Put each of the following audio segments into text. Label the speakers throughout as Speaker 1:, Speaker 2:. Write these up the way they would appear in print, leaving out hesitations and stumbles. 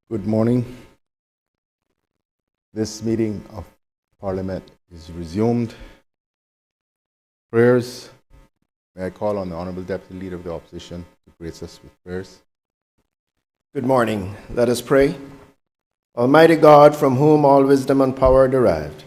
Speaker 1: Good morning. This meeting of Parliament is resumed. Prayers. May I call on the Honorable Deputy Leader of the Opposition to grace us with prayers.
Speaker 2: Good morning. Let us pray. Almighty God, from whom all wisdom and power are derived,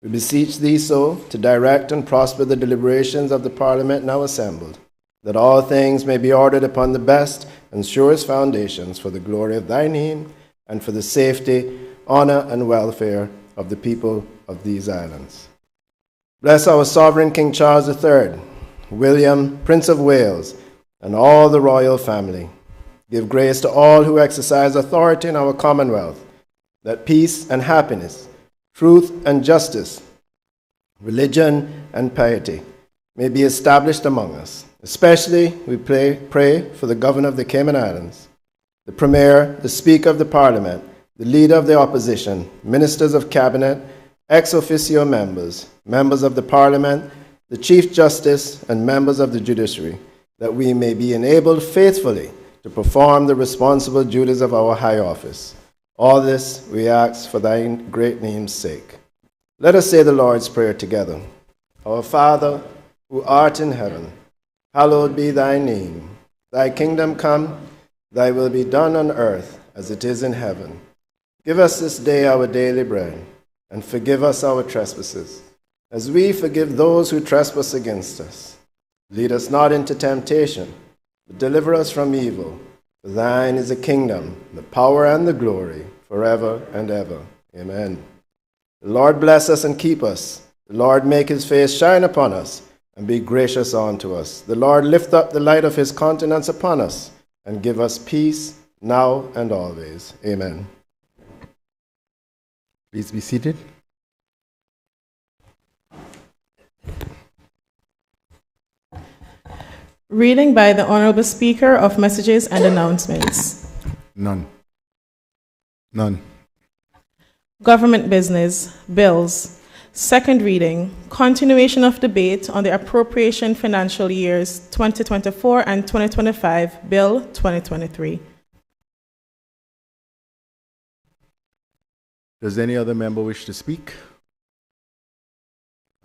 Speaker 2: we beseech thee so to direct and prosper the deliberations of the Parliament now assembled, that all things may be ordered upon the best and surest foundations for the glory of thy name and for the safety, honor, and welfare of the people of these islands. Bless our sovereign King Charles III, William, Prince of Wales, and all the royal family. Give grace to all who exercise authority in our Commonwealth, that peace and happiness, truth and justice, religion and piety may be established among us. Especially, we pray for the Governor of the Cayman Islands, the Premier, the Speaker of the Parliament, the Leader of the Opposition, Ministers of Cabinet, ex officio members, members of the Parliament, the Chief Justice, and members of the Judiciary, that we may be enabled faithfully to perform the responsible duties of our high office. All this we ask for thy great name's sake. Let us say the Lord's Prayer together. Our Father, who art in heaven, hallowed be thy name. Thy kingdom come, thy will be done on earth as it is in heaven. Give us this day our daily bread, and forgive us our trespasses, as we forgive those who trespass against us. Lead us not into temptation, but deliver us from evil. For thine is the kingdom, the power, and the glory, forever and ever. Amen. The Lord bless us and keep us. The Lord make his face shine upon us and be gracious unto us. The Lord lift up the light of his countenance upon us and give us peace now and always. Amen.
Speaker 1: Please be seated.
Speaker 3: Reading by the Honorable Speaker of Messages and Announcements.
Speaker 1: None.
Speaker 3: Government business, bills. Second reading, continuation of debate on the appropriation financial years 2024 and 2025, Bill 2023.
Speaker 1: Does any other member wish to speak?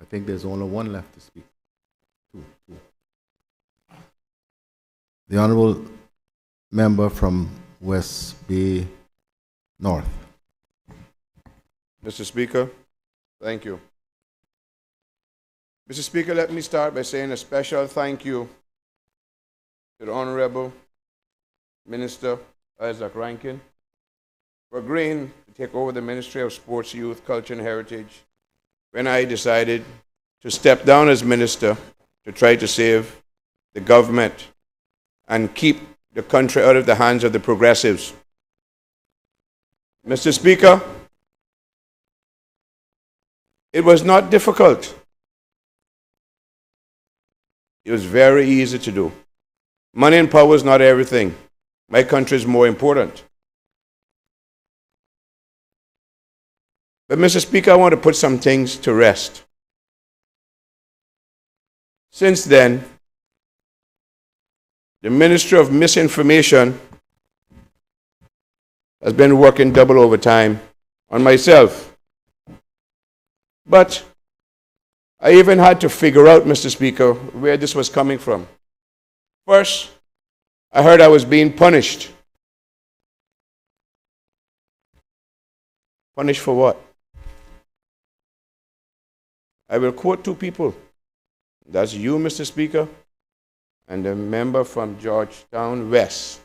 Speaker 1: I think there's only one left to speak. Two. The Honorable Member from West Bay North.
Speaker 4: Mr. Speaker, thank you. Mr. Speaker, let me start by saying a special thank you to the Honorable Minister Isaac Rankin for agreeing to take over the Ministry of Sports, Youth, Culture and Heritage when I decided to step down as minister to try to save the government and keep the country out of the hands of the progressives. Mr. Speaker, it was not difficult. It was very easy to do. Money and power is not everything. My country is more important. But, Mr. Speaker, I want to put some things to rest. Since then, the Ministry of Misinformation has been working double overtime on myself. But I even had to figure out, Mr. Speaker, where this was coming from. First, I heard I was being punished. Punished for what? I will quote two people. That's you, Mr. Speaker, and a member from Georgetown West.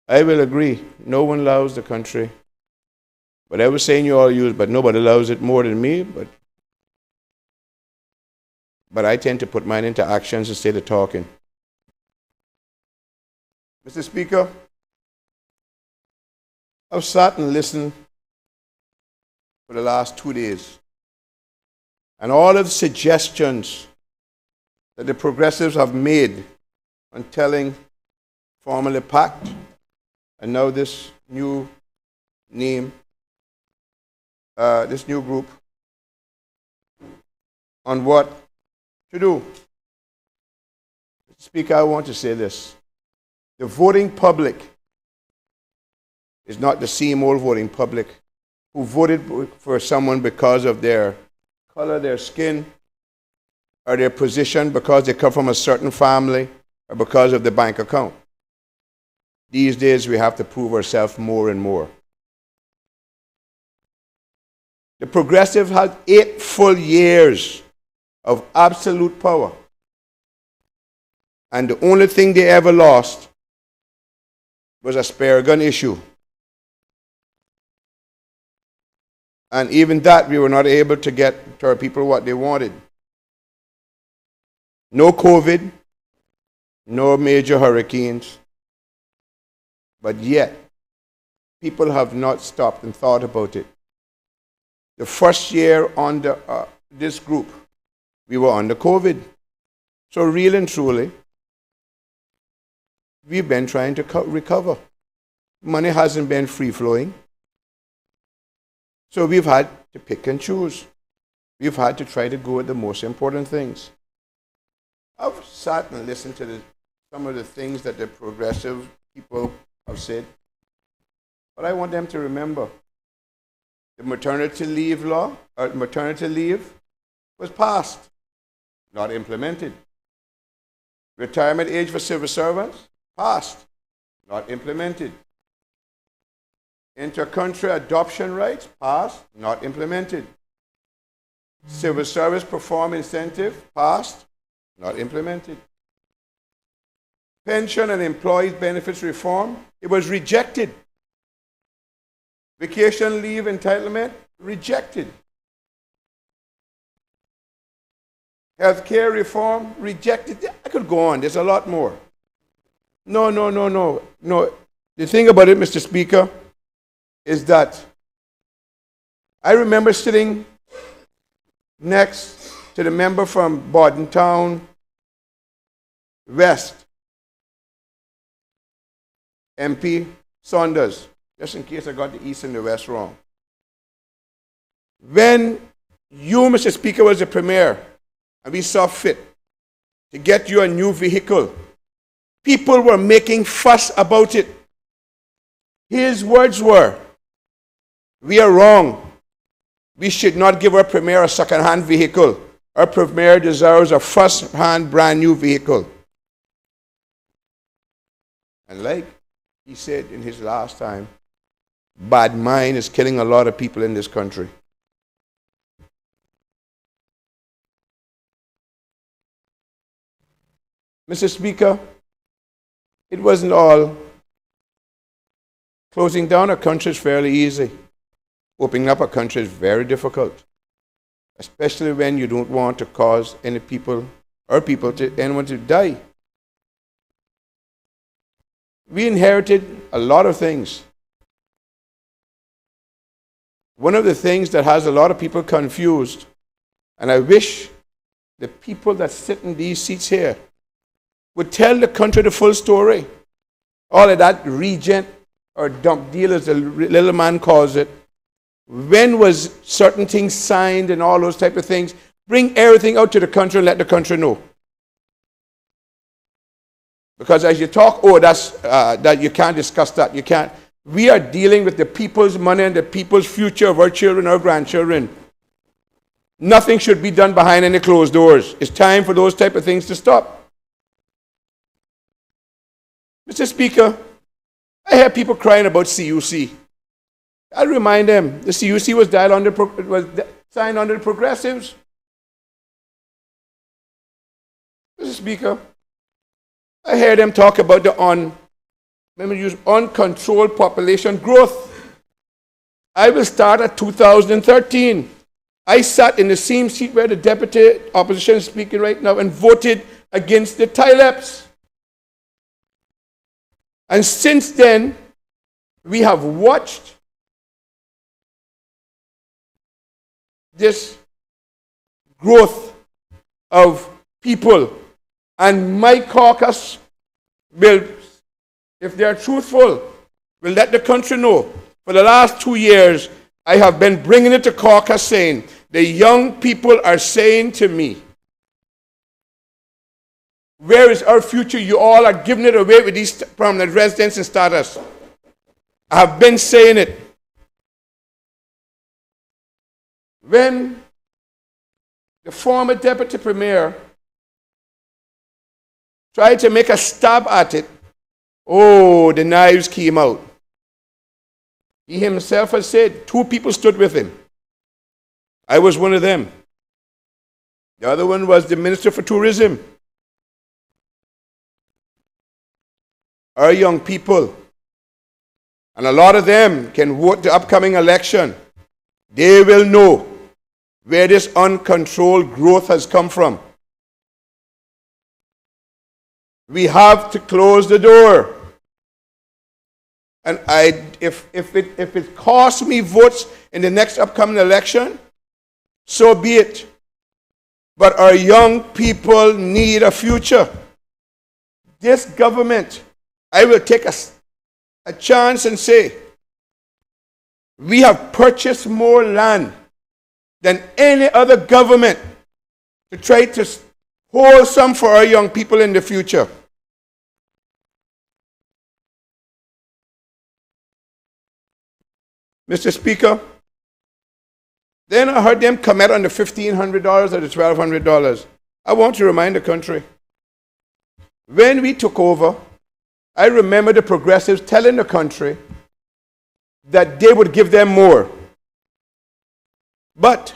Speaker 4: I will agree, no one loves the country. But I was saying you all use, but nobody loves it more than me. But I tend to put mine into actions instead of talking. Mr. Speaker, I've sat and listened for the last 2 days. And all of the suggestions that the progressives have made on telling Formally Pact, and now this new name, this new group, on what to do. Speaker, I want to say this. The voting public is not the same old voting public who voted for someone because of their color, their skin, or their position, because they come from a certain family, or because of the bank account. These days, we have to prove ourselves more and more. The Progressive had 8 full years of absolute power. And the only thing they ever lost was a spare gun issue. And even that, we were not able to get to our people what they wanted. No COVID, no major hurricanes. But yet, people have not stopped and thought about it. The first year under this group, we were under COVID. So really and truly, we've been trying to recover. Money hasn't been free-flowing. So we've had to pick and choose. We've had to try to go at the most important things. I've sat and listened to some of the things that the progressive people have said. But I want them to remember the maternity leave law, maternity leave was passed, not implemented. Retirement age for civil servants, passed, not implemented. Inter-country adoption rights, passed, not implemented. Civil service performance incentive, passed, not implemented. Pension and employees benefits reform, it was rejected. Vacation leave entitlement, rejected. Healthcare reform, rejected. I could go on, there's a lot more. No. The thing about it, Mr. Speaker, is that I remember sitting next to the member from Bordentown West, MP Saunders, just in case I got the East and the West wrong. When you, Mr. Speaker, was the Premier, and we saw fit to get you a new vehicle, people were making fuss about it. His words were, "We are wrong. We should not give our Premier a second-hand vehicle. Our Premier deserves a first-hand, brand-new vehicle." And like he said in his last time, bad mind is killing a lot of people in this country. Mr. Speaker, it wasn't all. Closing down a country is fairly easy. Opening up a country is very difficult, especially when you don't want to cause any people or anyone to die. We inherited a lot of things. One of the things that has a lot of people confused, and I wish the people that sit in these seats here would tell the country the full story. All of that regent or dump deal, as the little man calls it. When was certain things signed and all those type of things? Bring everything out to the country and let the country know. Because as you talk, that you can't discuss that. You can't. We are dealing with the people's money and the people's future of our children, our grandchildren. Nothing should be done behind any closed doors. It's time for those type of things to stop. Mr. Speaker, I hear people crying about CUC. I remind them, the CUC was signed under the Progressives. Mr. Speaker, I hear them talk about the uncontrolled population growth. I will start at 2013. I sat in the same seat where the deputy opposition is speaking right now and voted against the TILEPs. And since then, we have watched this growth of people. And my caucus will, if they are truthful, will let the country know. For the last 2 years, I have been bringing it to caucus saying, the young people are saying to me, Where is our future? You all are giving it away with these permanent residents and status. I have been saying it. When the former deputy premier tried to make a stab at it, oh, the knives came out. He himself has said 2 people stood with him. I was one of them. The other one was the Minister for Tourism. Our young people, and a lot of them can vote the upcoming election. They will know where this uncontrolled growth has come from. We have to close the door. And if it costs me votes in the next upcoming election, so be it. But our young people need a future. This government, I will take a chance and say, we have purchased more land than any other government to try to hold some for our young people in the future. Mr. Speaker, then I heard them comment on the $1,500 or the $1,200. I want to remind the country, when we took over, I remember the progressives telling the country that they would give them more. But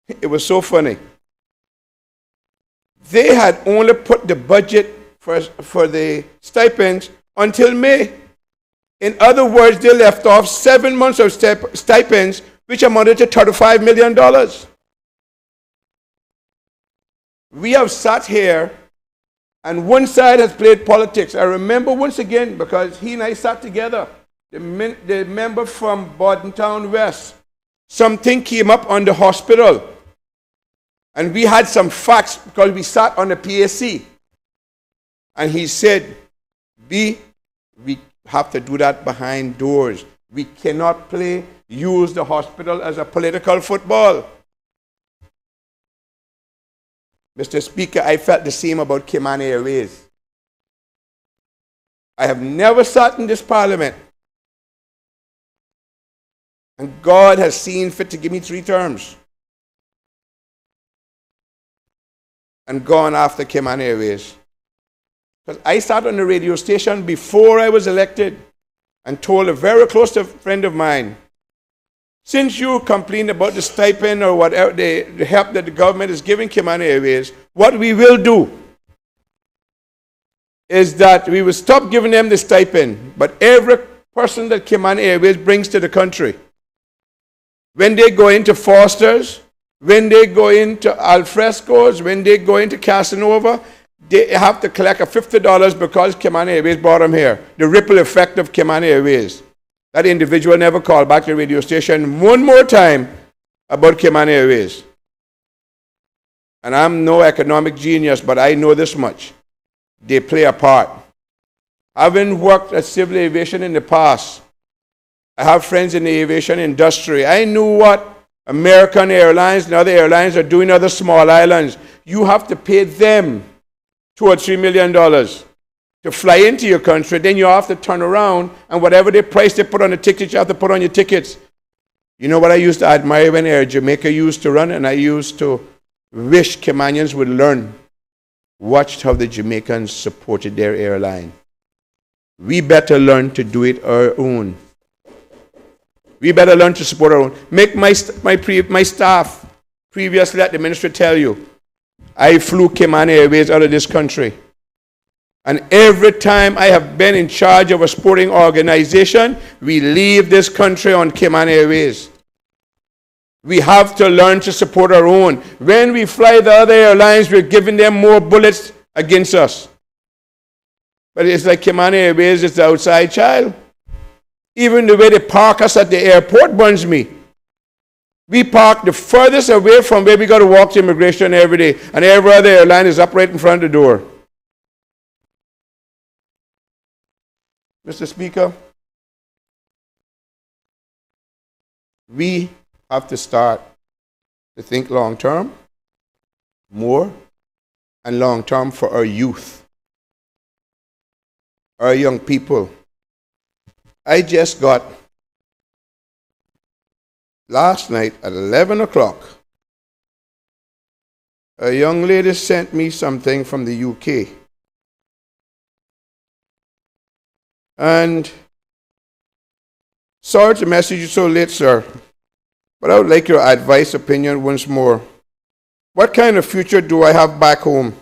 Speaker 4: it was so funny. They had only put the budget for the stipends until May. In other words, they left off 7 months of stipends, which amounted to $35 million. We have sat here, and one side has played politics. I remember once again, because he and I sat together, the member from Bordentown West, something came up on the hospital. And we had some facts because we sat on the PAC. And he said, we have to do that behind doors. We cannot use the hospital as a political football. Mr. Speaker, I felt the same about Cayman Airways. I have never sat in this parliament, and God has seen fit to give me 3 terms, and gone after Cayman Airways. Because I sat on the radio station before I was elected and told a very close friend of mine, since you complain about the stipend or whatever, the help that the government is giving Cayman Airways, what we will do is that we will stop giving them the stipend, but every person that Cayman Airways brings to the country, when they go into Foster's, when they go into Alfresco's, when they go into Casanova, they have to collect a $50 because Cayman Airways brought them here. The ripple effect of Cayman Airways. That individual never called back to the radio station one more time about Cayman Airways. And I'm no economic genius, but I know this much. They play a part. Having worked at civil aviation in the past, I have friends in the aviation industry. I knew what American Airlines and other airlines are doing in other small islands. You have to pay them $2 or $3 million to fly into your country. Then you have to turn around, and whatever the price they put on the tickets, you have to put on your tickets. You know what I used to admire when Air Jamaica used to run, and I used to wish Caymanians would learn. Watched how the Jamaicans supported their airline. We better learn to do it our own. We better learn to support our own. Make my staff previously at the ministry tell you, I flew Cayman Airways out of this country. And every time I have been in charge of a sporting organization, we leave this country on Cayman Airways. We have to learn to support our own. When we fly the other airlines, we're giving them more bullets against us. But it's like Cayman Airways is the outside child. Even the way they park us at the airport burns me. We park the furthest away from where we got to walk to immigration every day, and every other airline is up right in front of the door. Mr. Speaker, we have to start to think long term, more, and long term for our youth, our young people. I just got, last night at 11 o'clock, a young lady sent me something from the UK. And sorry to message you so late, sir, but I would like your advice, opinion once more. What kind of future do I have back home?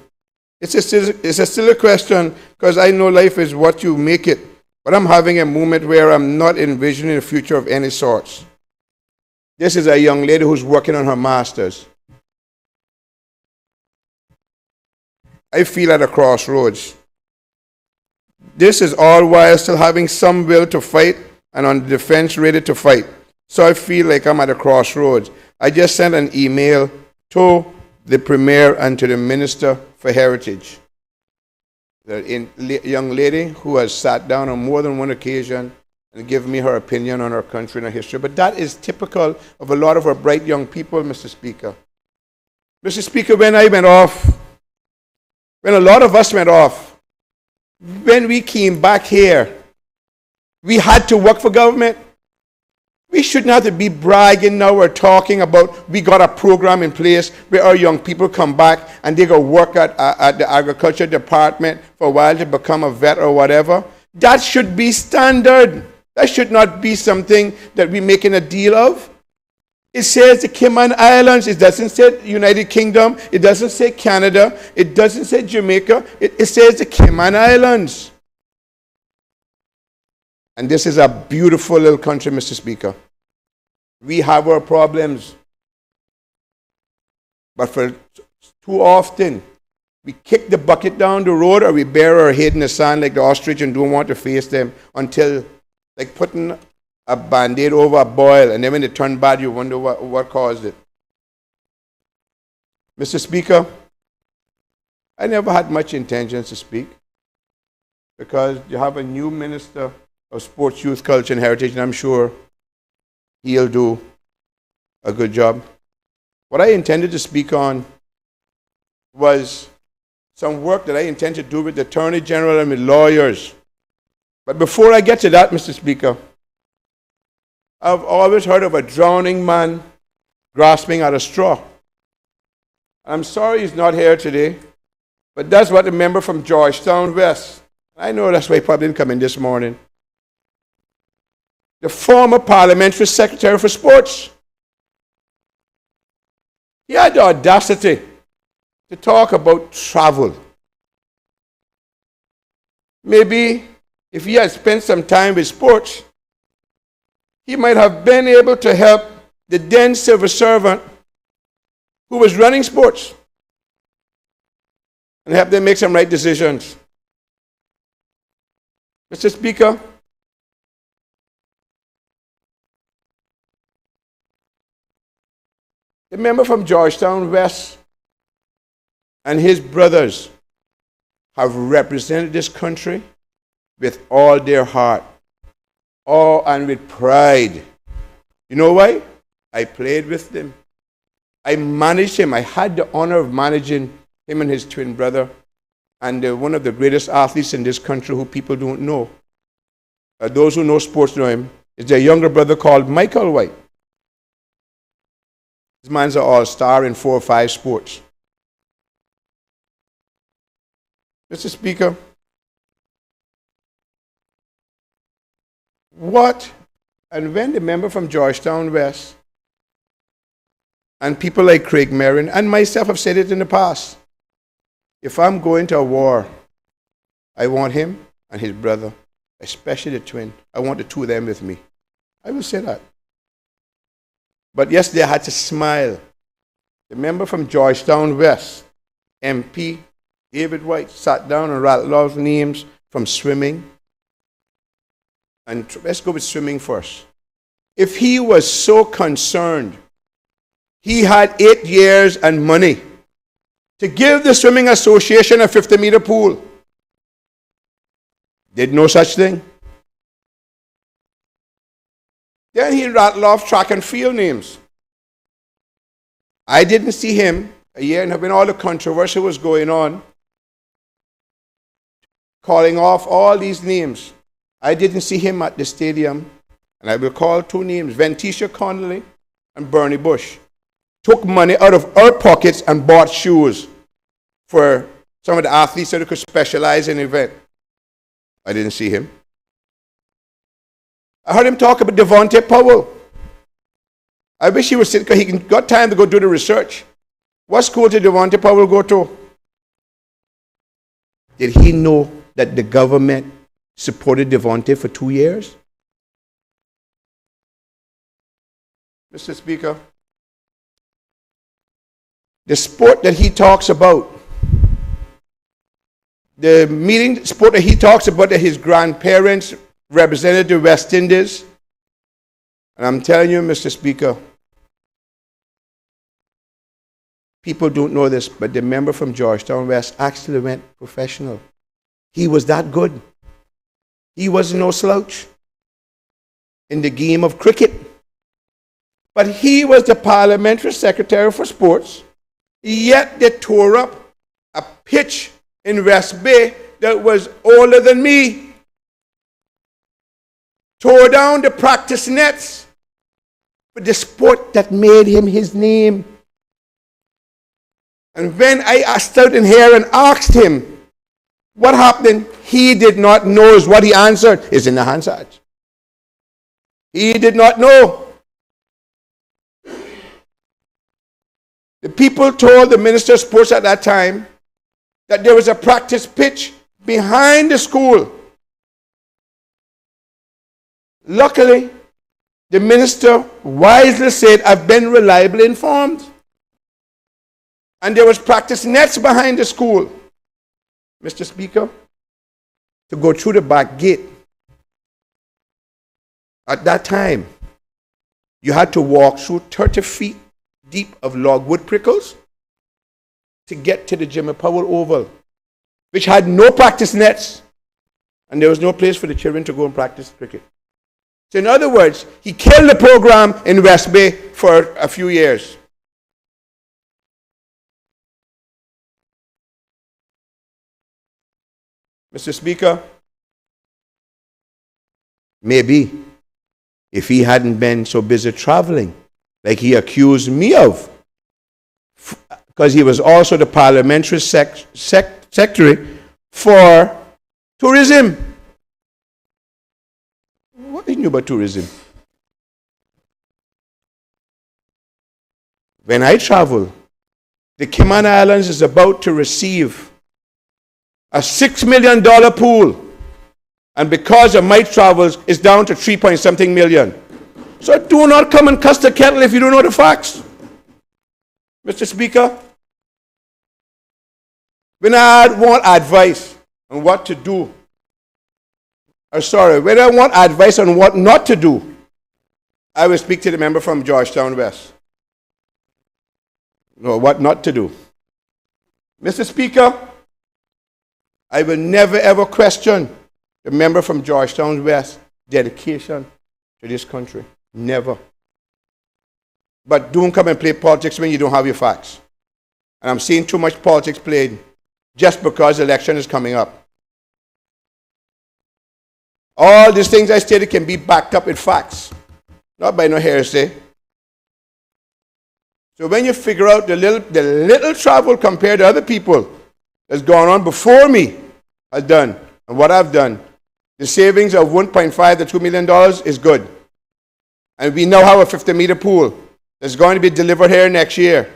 Speaker 4: It's a silly question because I know life is what you make it, but I'm having a moment where I'm not envisioning a future of any sorts. This is a young lady who's working on her master's. I feel at a crossroads. This is all while still having some will to fight and on the defense ready to fight. So I feel like I'm at a crossroads. I just sent an email to the Premier and to the Minister for Heritage. The young lady who has sat down on more than one occasion and given me her opinion on our country and our history. But that is typical of a lot of our bright young people, Mr. Speaker. Mr. Speaker, when I went off, when a lot of us went off, when we came back here, we had to work for government. We shouldn't have to be bragging now or talking about we got a program in place where our young people come back and they go work at the agriculture department for a while to become a vet or whatever. That should be standard. That should not be something that we're making a deal of. It says the Cayman Islands. It doesn't say United Kingdom. It doesn't say Canada. It doesn't say Jamaica. It says the Cayman Islands. And this is a beautiful little country, Mr. Speaker. We have our problems. But for too often, we kick the bucket down the road or we bury our head in the sand like the ostrich and don't want to face them until, like putting a Band-Aid over a boil, and then when it turned bad, you wonder what caused it. Mr. Speaker, I never had much intention to speak because you have a new Minister of Sports, Youth, Culture and Heritage, and I'm sure he'll do a good job. What I intended to speak on was some work that I intend to do with the Attorney General and with lawyers. But before I get to that, Mr. Speaker, I've always heard of a drowning man grasping at a straw. I'm sorry he's not here today, but that's what the member from Georgetown West, I know that's why he probably didn't come in this morning, the former parliamentary secretary for sports. He had the audacity to talk about travel. Maybe if he had spent some time with sports, he might have been able to help the then civil servant who was running sports and help them make some right decisions. Mr. Speaker, the member from Georgetown West and his brothers have represented this country with all their heart, and with pride. You know why? I played with them. I managed him. I had the honor of managing him and his twin brother, and one of the greatest athletes in this country who people don't know. Those who know sports know him. Is their younger brother called Michael White. This man's an all-star in 4 or 5 sports. Mr. Speaker, and when the member from Georgetown West and people like Craig Merrin and myself have said it in the past, if I'm going to a war, I want him and his brother, especially the twin. I want the two of them with me. I will say that. But yesterday I had to smile. The member from Georgetown West, MP David White, sat down and rattled off names from swimming. And let's go with swimming first. If he was so concerned, he had 8 years and money to give the Swimming Association a 50-meter pool. Did no such thing. Then he rattled off track and field names. I didn't see him a year, and when all the controversy was going on, calling off all these names. I didn't see him at the stadium, and I will call two names, Ventisha Connolly and Bernie Bush. Took money out of our pockets and bought shoes for some of the athletes so they could specialize in the event. I didn't see him. I heard him talk about Devontae Powell. I wish he was sitting, because he got time to go do the research. What school did Devontae Powell go to? Did he know that the government supported Devontae for 2 years? Mr. Speaker, the sport that he talks about, the meeting sport that he talks about that his grandparents represented the West Indies, and I'm telling you, Mr. Speaker, people don't know this, but the member from Georgetown West actually went professional. He was that good. He was no slouch in the game of cricket. But he was the parliamentary secretary for sports, yet they tore up a pitch in West Bay that was older than me. Tore down the practice nets for the sport that made him his name. And when I stood in here and asked him what happened, he did not know. Is what he answered is in the Hansard. He did not know. The people told the Minister of Sports at that time that there was a practice pitch behind the school. Luckily, the minister wisely said, I've been reliably informed. And there was practice nets behind the school. Mr. Speaker, to go through the back gate, at that time, you had to walk through 30 feet deep of logwood prickles to get to the Jimmy Powell Oval, which had no practice nets, and there was no place for the children to go and practice cricket. So in other words, he killed the program in West Bay for a few years. Mr. Speaker, maybe if he hadn't been so busy traveling, like he accused me of, because he was also the parliamentary secretary for tourism. What do you know about tourism? When I travel, the Cayman Islands is about to receive a $6 million pool. And because of my travels, it's down to 3-point-something million. So do not come and cuss the kettle if you don't know the facts. Mr. Speaker, when I want advice on what to do, when I want advice on what not to do, I will speak to the member from Georgetown West. No, what not to do. Mr. Speaker, I will never ever question the member from Georgetown West dedication to this country. Never. But don't come and play politics when you don't have your facts. And I'm seeing too much politics played just because the election is coming up. All these things I stated can be backed up with facts, not by no hearsay. So when you figure out the little travel compared to other people that's gone on before me has done, and what I've done, the savings of $1.5 to $2 million is good. And we now have a 50-meter pool that's going to be delivered here next year.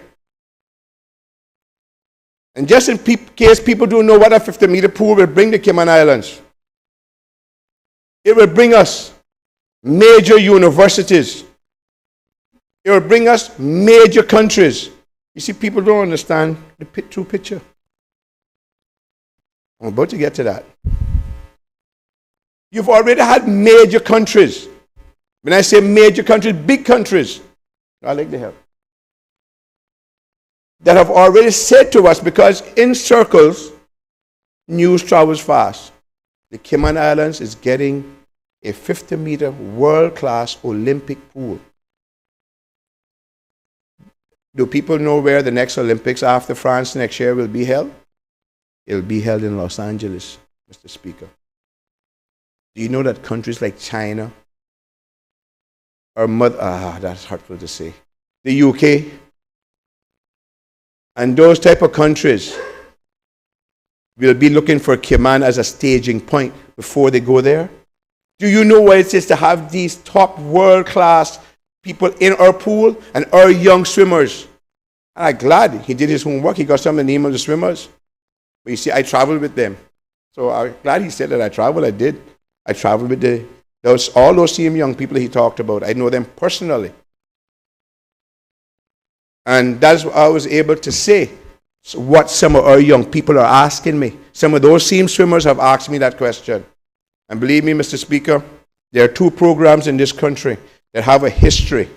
Speaker 4: And just in case people don't know what a 50-meter pool will bring to Cayman Islands, it will bring us major universities. It will bring us major countries. You see, people don't understand the true picture. I'm about to get to that. You've already had major countries. When I say major countries, big countries, I like the help, that have already said to us, because in circles, news travels fast. The Cayman Islands is getting a 50-meter world-class Olympic pool. Do people know where the next Olympics after France next year will be held? It will be held in Los Angeles, Mr. Speaker. Do you know that countries like China or that's hurtful to say, the UK, and those type of countries will be looking for Cayman as a staging point before they go there? Do you know what it is to have these top world-class people in our pool and our young swimmers? And I'm glad he did his homework. He got some of the name of the swimmers. But you see, I traveled with them. So I'm glad he said that I traveled. I did. I traveled with all those same young people he talked about. I know them personally. And that's what I was able to say. So what some of our young people are asking me. Some of those same swimmers have asked me that question. And believe me, Mr. Speaker, there are 2 programs in this country that have a history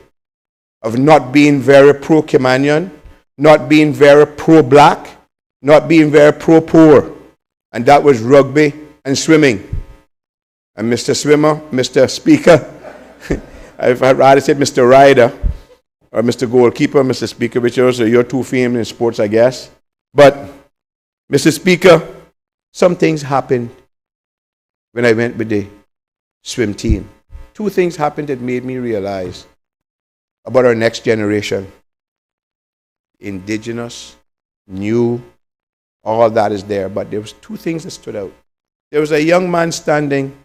Speaker 4: of not being very pro-Caymanian, not being very pro-black, not being very pro-poor. And that was rugby and swimming. And Mr. Speaker, I'd rather say Mr. Ryder or Mr. Goalkeeper, Mr. Speaker, which are your 2 famed in sports, I guess. But, Mr. Speaker, some things happened when I went with the swim team. 2 things happened that made me realize about our next generation. Indigenous, new, all that is there. But there was 2 things that stood out. There was a young man standing,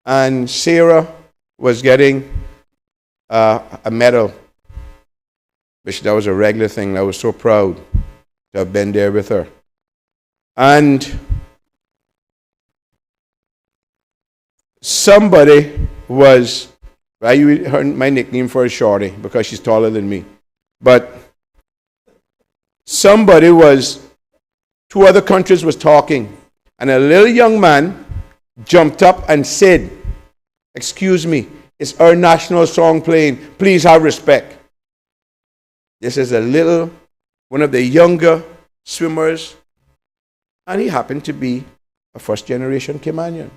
Speaker 4: and Sarah was getting a medal, which that was a regular thing. I was so proud to have been there with her. And somebody was, I use my nickname for her Shorty because she's taller than me. But somebody was, 2 other countries was talking, and a little young man jumped up and said, "Excuse me, it's our national song playing. Please have respect." This is one of the younger swimmers, and he happened to be a first-generation Caymanian.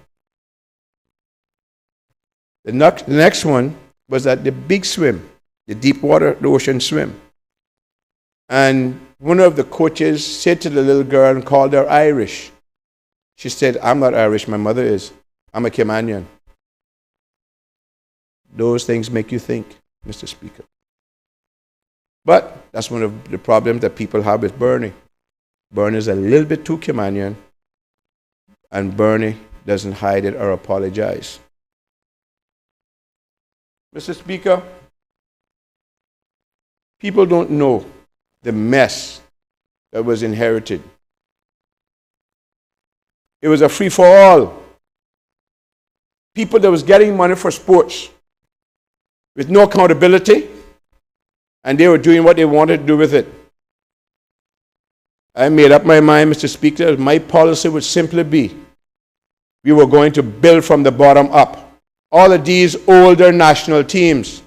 Speaker 4: The next one was at the big swim, the deep water, the ocean swim. And one of the coaches said to the little girl and called her Irish. She said, "I'm not Irish, my mother is. I'm a Caymanian." Those things make you think, Mr. Speaker. But that's one of the problems that people have with Bernie. Bernie is a little bit too Caymanian, and Bernie doesn't hide it or apologize. Mr. Speaker, people don't know the mess that was inherited. It was a free-for-all. People that was getting money for sports with no accountability, and they were doing what they wanted to do with it. I made up my mind, Mr. Speaker, my policy would simply be, we were going to build from the bottom up. All of these older national teams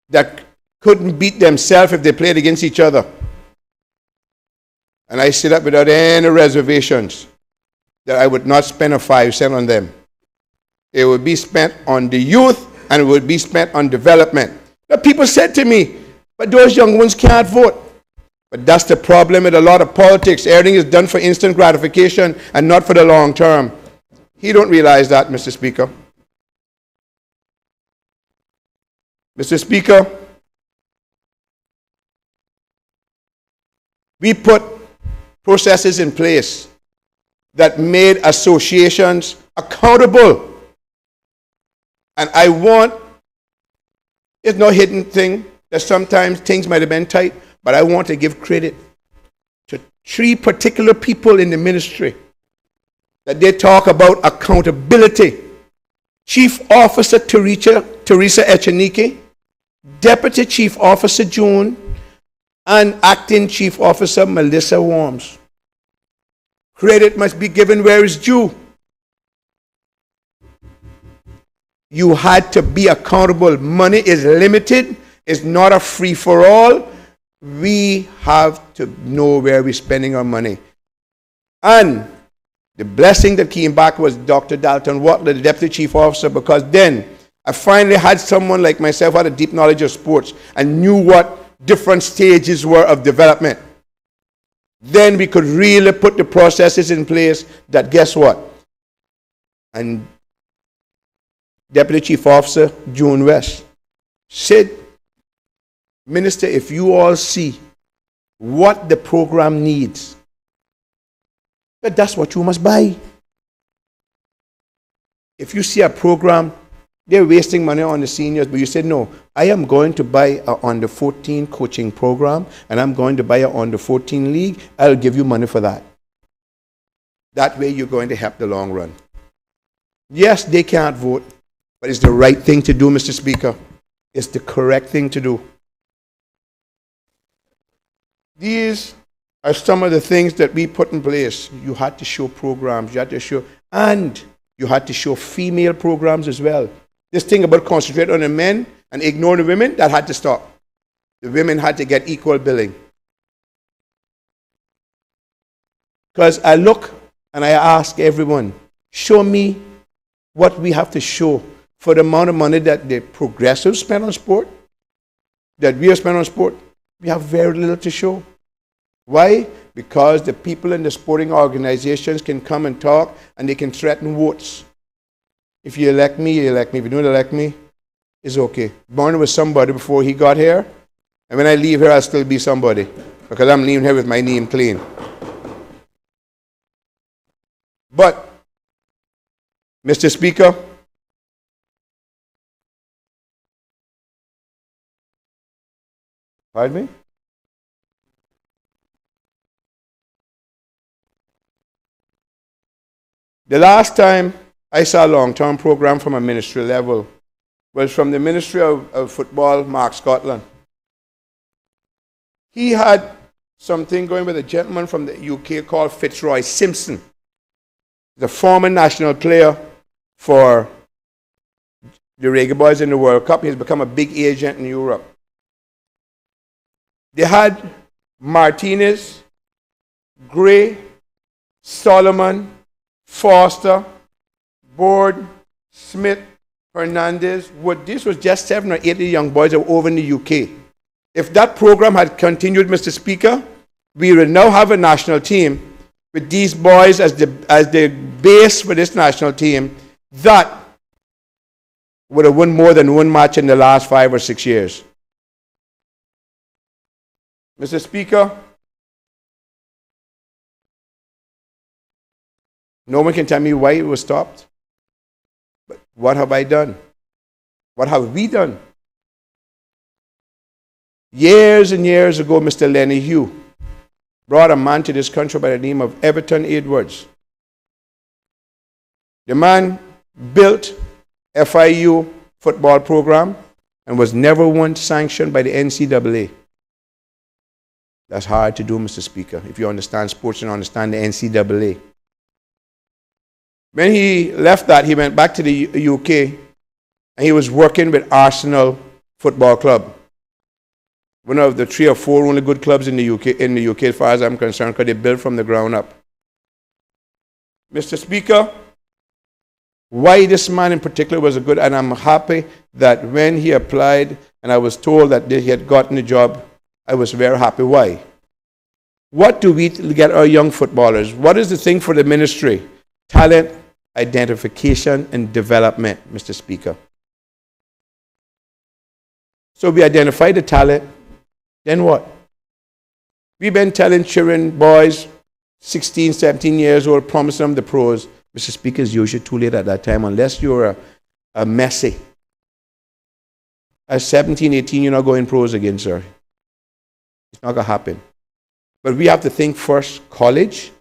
Speaker 4: that couldn't beat themselves if they played against each other. And I stood up without any reservations that I would not spend a 5 cents on them. It would be spent on the youth, and it would be spent on development. Now, people said to me, "But those young ones can't vote." But that's the problem with a lot of politics. Everything is done for instant gratification and not for the long term. He don't realize that, Mr. Speaker. Mr. Speaker, we put processes in place that made associations accountable. And I want, it's no hidden thing that sometimes things might have been tight, but I want to give credit to 3 particular people in the ministry that they talk about accountability. Chief Officer Teresa Echenike, Deputy Chief Officer June, and Acting Chief Officer Melissa Worms. Credit must be given where it's due. You had to be accountable. Money is limited. It's not a free-for-all. We have to know where we're spending our money. And the blessing that came back was Dr. Dalton Wattler, the Deputy Chief Officer, because then I finally had someone like myself who had a deep knowledge of sports and knew what different stages were of development. Then we could really put the processes in place that, guess what? And Deputy Chief Officer June West said, Minister, if you all see what the program needs, but that's what you must buy. If you see a program, they're wasting money on the seniors, but you said, no, I am going to buy a under 14 coaching program, and I'm going to buy a under 14 league. I'll give you money for that. That way you're going to help the long run. Yes, they can't vote, but it's the right thing to do, Mr. Speaker. It's the correct thing to do. These are some of the things that we put in place. You had to show programs, you had to show, and you had to show female programs as well. This thing about concentrate on the men and ignore the women, that had to stop. The women had to get equal billing. Because I look and I ask everyone, show me what we have to show for the amount of money that the progressives spend on sport, that we have spent on sport. We have very little to show. Why? Because the people in the sporting organizations can come and talk and they can threaten votes. If you elect me, you elect me. If you don't elect me, it's okay. Born with somebody before he got here, and when I leave here, I'll still be somebody because I'm leaving here with my name clean. But, Mr. Speaker, pardon me? The last time I saw a long-term program from a ministry level was from the Ministry of Football, Mark Scotland. He had something going with a gentleman from the UK called Fitzroy Simpson, the former national player for the Reggae Boys in the World Cup. He's become a big agent in Europe. They had Martinez, Gray, Solomon, Foster, Board, Smith, Hernandez. This was just 7 or 8 of the young boys that were over in the UK. If that program had continued, Mr. Speaker, we would now have a national team with these boys as the base for this national team that would have won more than one match in the last 5 or 6 years. Mr. Speaker, no one can tell me why it was stopped. But what have I done? What have we done? Years and years ago, Mr. Lenny Hugh brought a man to this country by the name of Everton Edwards. The man built FIU football program and was never once sanctioned by the NCAA. That's hard to do, Mr. Speaker, if you understand sports and understand the NCAA. When he left that, he went back to the UK and he was working with Arsenal Football Club. One of the 3 or 4 only good clubs in the UK as far as I'm concerned, because they built from the ground up. Mr. Speaker, why this man in particular was a good, and I'm happy that when he applied and I was told that he had gotten the job, I was very happy. Why? What do we get our young footballers? What is the thing for the ministry? Talent, identification, and development, Mr. Speaker. So we identify the talent, then what? We've been telling children, boys, 16, 17 years old, promising them the pros. Mr. Speaker, it's usually too late at that time unless you're a Messi. At 17, 18, you're not going pros again, sir. It's not going to happen. But we have to think first college.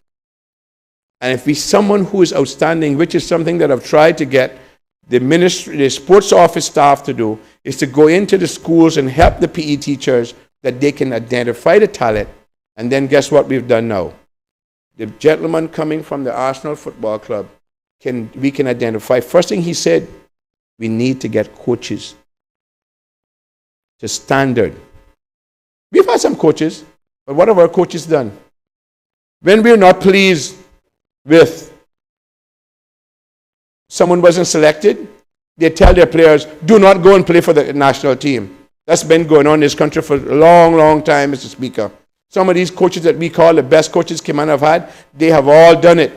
Speaker 4: And if we're someone who is outstanding, which is something that I've tried to get the ministry, the sports office staff to do, is to go into the schools and help the PE teachers that they can identify the talent. And then guess what we've done now? The gentleman coming from the Arsenal Football Club, we can identify. First thing he said, we need to get coaches to standard. We've had some coaches, but what have our coaches done? When we're not pleased with someone wasn't selected, they tell their players, do not go and play for the national team. That's been going on in this country for a long, long time, Mr. Speaker. Some of these coaches that we call the best coaches Cayman have had, they have all done it.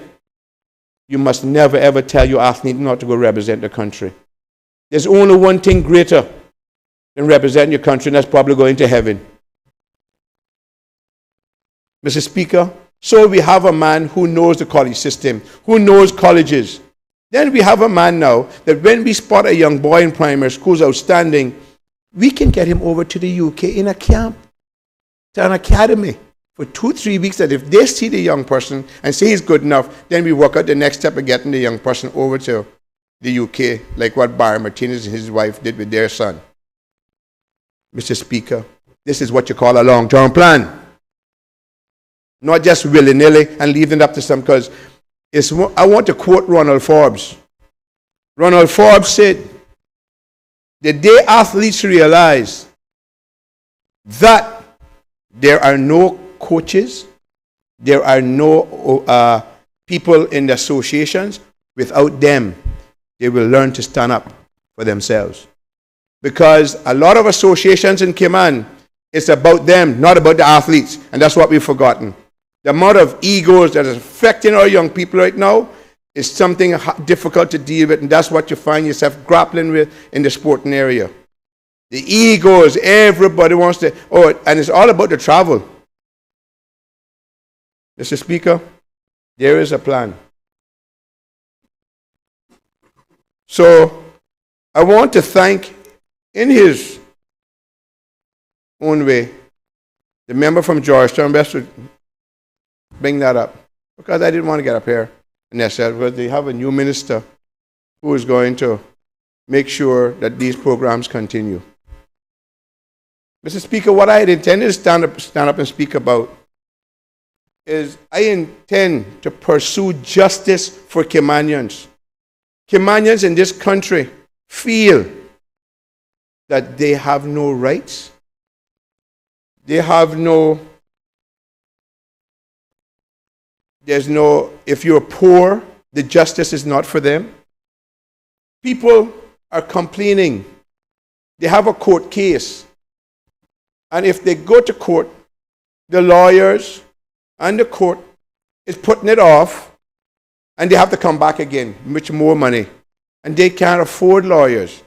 Speaker 4: You must never, ever tell your athlete not to go represent the country. There's only one thing greater than representing your country, and that's probably going to heaven. Mr. Speaker, so we have a man who knows the college system, who knows colleges. Then we have a man now that when we spot a young boy in primary school who's outstanding, we can get him over to the UK in a camp, to an academy for 2-3 weeks, that if they see the young person and say he's good enough, then we work out the next step of getting the young person over to the UK, like what Barry Martinez and his wife did with their son. Mr. Speaker, this is what you call a long-term plan. Not just willy-nilly and leaving it up to some, because I want to quote Ronald Forbes. Ronald Forbes said, the day athletes realize that there are no coaches, there are no people in the associations, without them, they will learn to stand up for themselves. Because a lot of associations in Cayman, it's about them, not about the athletes, and that's what we've forgotten. The amount of egos that is affecting our young people right now is something difficult to deal with, and that's what you find yourself grappling with in the sporting area. The egos, everybody wants to, and it's all about the travel. Mr. Speaker, there is a plan. So, I want to thank, in his own way, the member from Georgetown. Best would bring that up, because I didn't want to get up here and because they have a new minister who is going to make sure that these programs continue. Mr. Speaker, what I had intended to stand up and speak about is I intend to pursue justice for Caymanians. Caymanians in this country feel that they have no rights. They have if you're poor, the justice is not for them. People are complaining. They have a court case. And if they go to court, the lawyers and the court is putting it off, and they have to come back again, much more money. And they can't afford lawyers.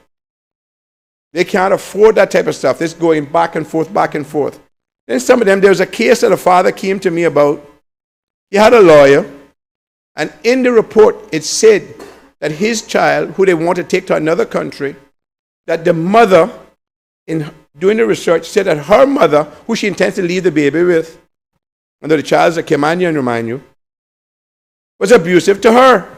Speaker 4: They can't afford that type of stuff. It's going back and forth, back and forth. Then some of them, there was a case that a father came to me about. He had a lawyer, and in the report, it said that his child, who they want to take to another country, that the mother, in doing the research, said that her mother, who she intends to leave the baby with, and the child is a Caymanian, remind you, was abusive to her.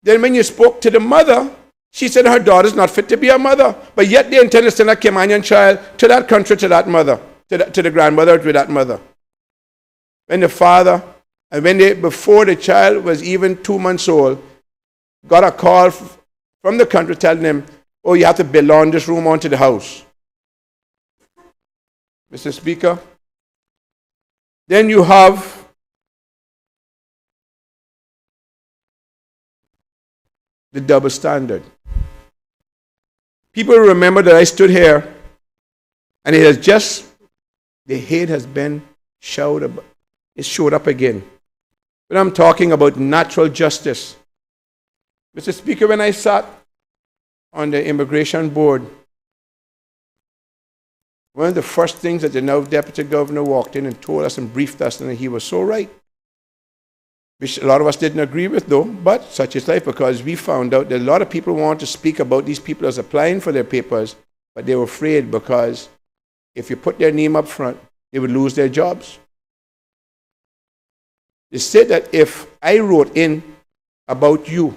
Speaker 4: Then when you spoke to the mother, she said her daughter is not fit to be a mother, but yet they intend to send a Caymanian child to that country, to that mother, to the grandmother, to that mother. When the father, and before the child was even 2 months old, got a call from the country telling him, oh, you have to belong this room onto the house. Mr. Speaker, then you have the double standard. People remember that I stood here, and the hate has been it showed up again. But I'm talking about natural justice. Mr. Speaker, when I sat on the immigration board, one of the first things that the now deputy governor walked in and told us and briefed us, and he was so right, which a lot of us didn't agree with though, but such is life, because we found out that a lot of people wanted to speak about these people as applying for their papers, but they were afraid because if you put their name up front, they would lose their jobs. They said that if I wrote in about you,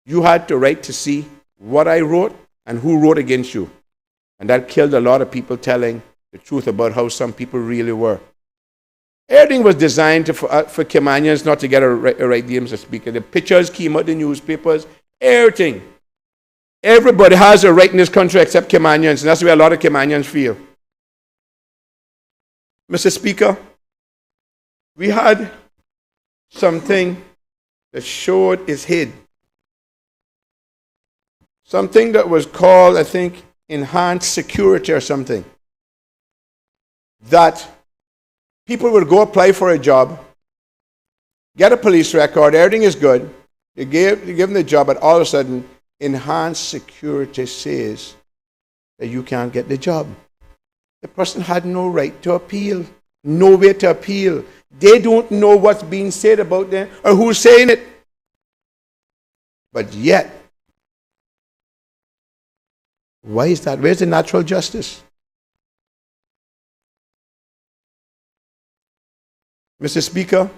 Speaker 4: you had the right to see what I wrote and who wrote against you. And that killed a lot of people telling the truth about how some people really were. Everything was designed for Caymanians not to get a right deal, Mr. Speaker. The pictures came out in the newspapers, everything. Everybody has a right in this country except Caymanians, and that's the way a lot of Caymanians feel. Mr. Speaker, we had something that showed its head something that was called, I think, enhanced security or something. That people would go apply for a job, get a police record, everything is good. You give them the job, but all of a sudden, enhanced security says that you can't get the job. The person had no right to appeal, no way to appeal. They don't know what's being said about them or who's saying it. But yet, why is that? Where's the natural justice? Mr. Speaker,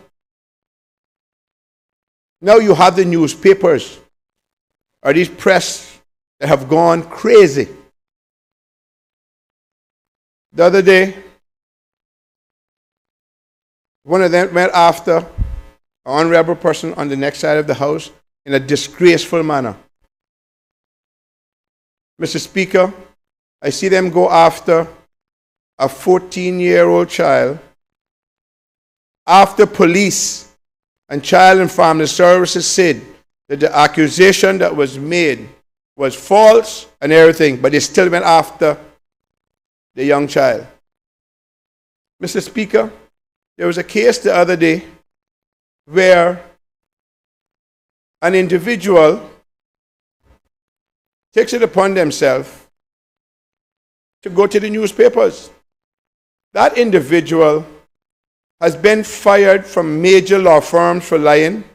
Speaker 4: now you have the newspapers or these press that have gone crazy. The other day, one of them went after an honorable person on the next side of the house in a disgraceful manner. Mr. Speaker, I see them go after a 14-year-old child after police and Child and Family Services said that the accusation that was made was false and everything, but they still went after the young child. Mr. Speaker, there was a case the other day where an individual takes it upon themselves to go to the newspapers. That individual has been fired from major law firms for lying.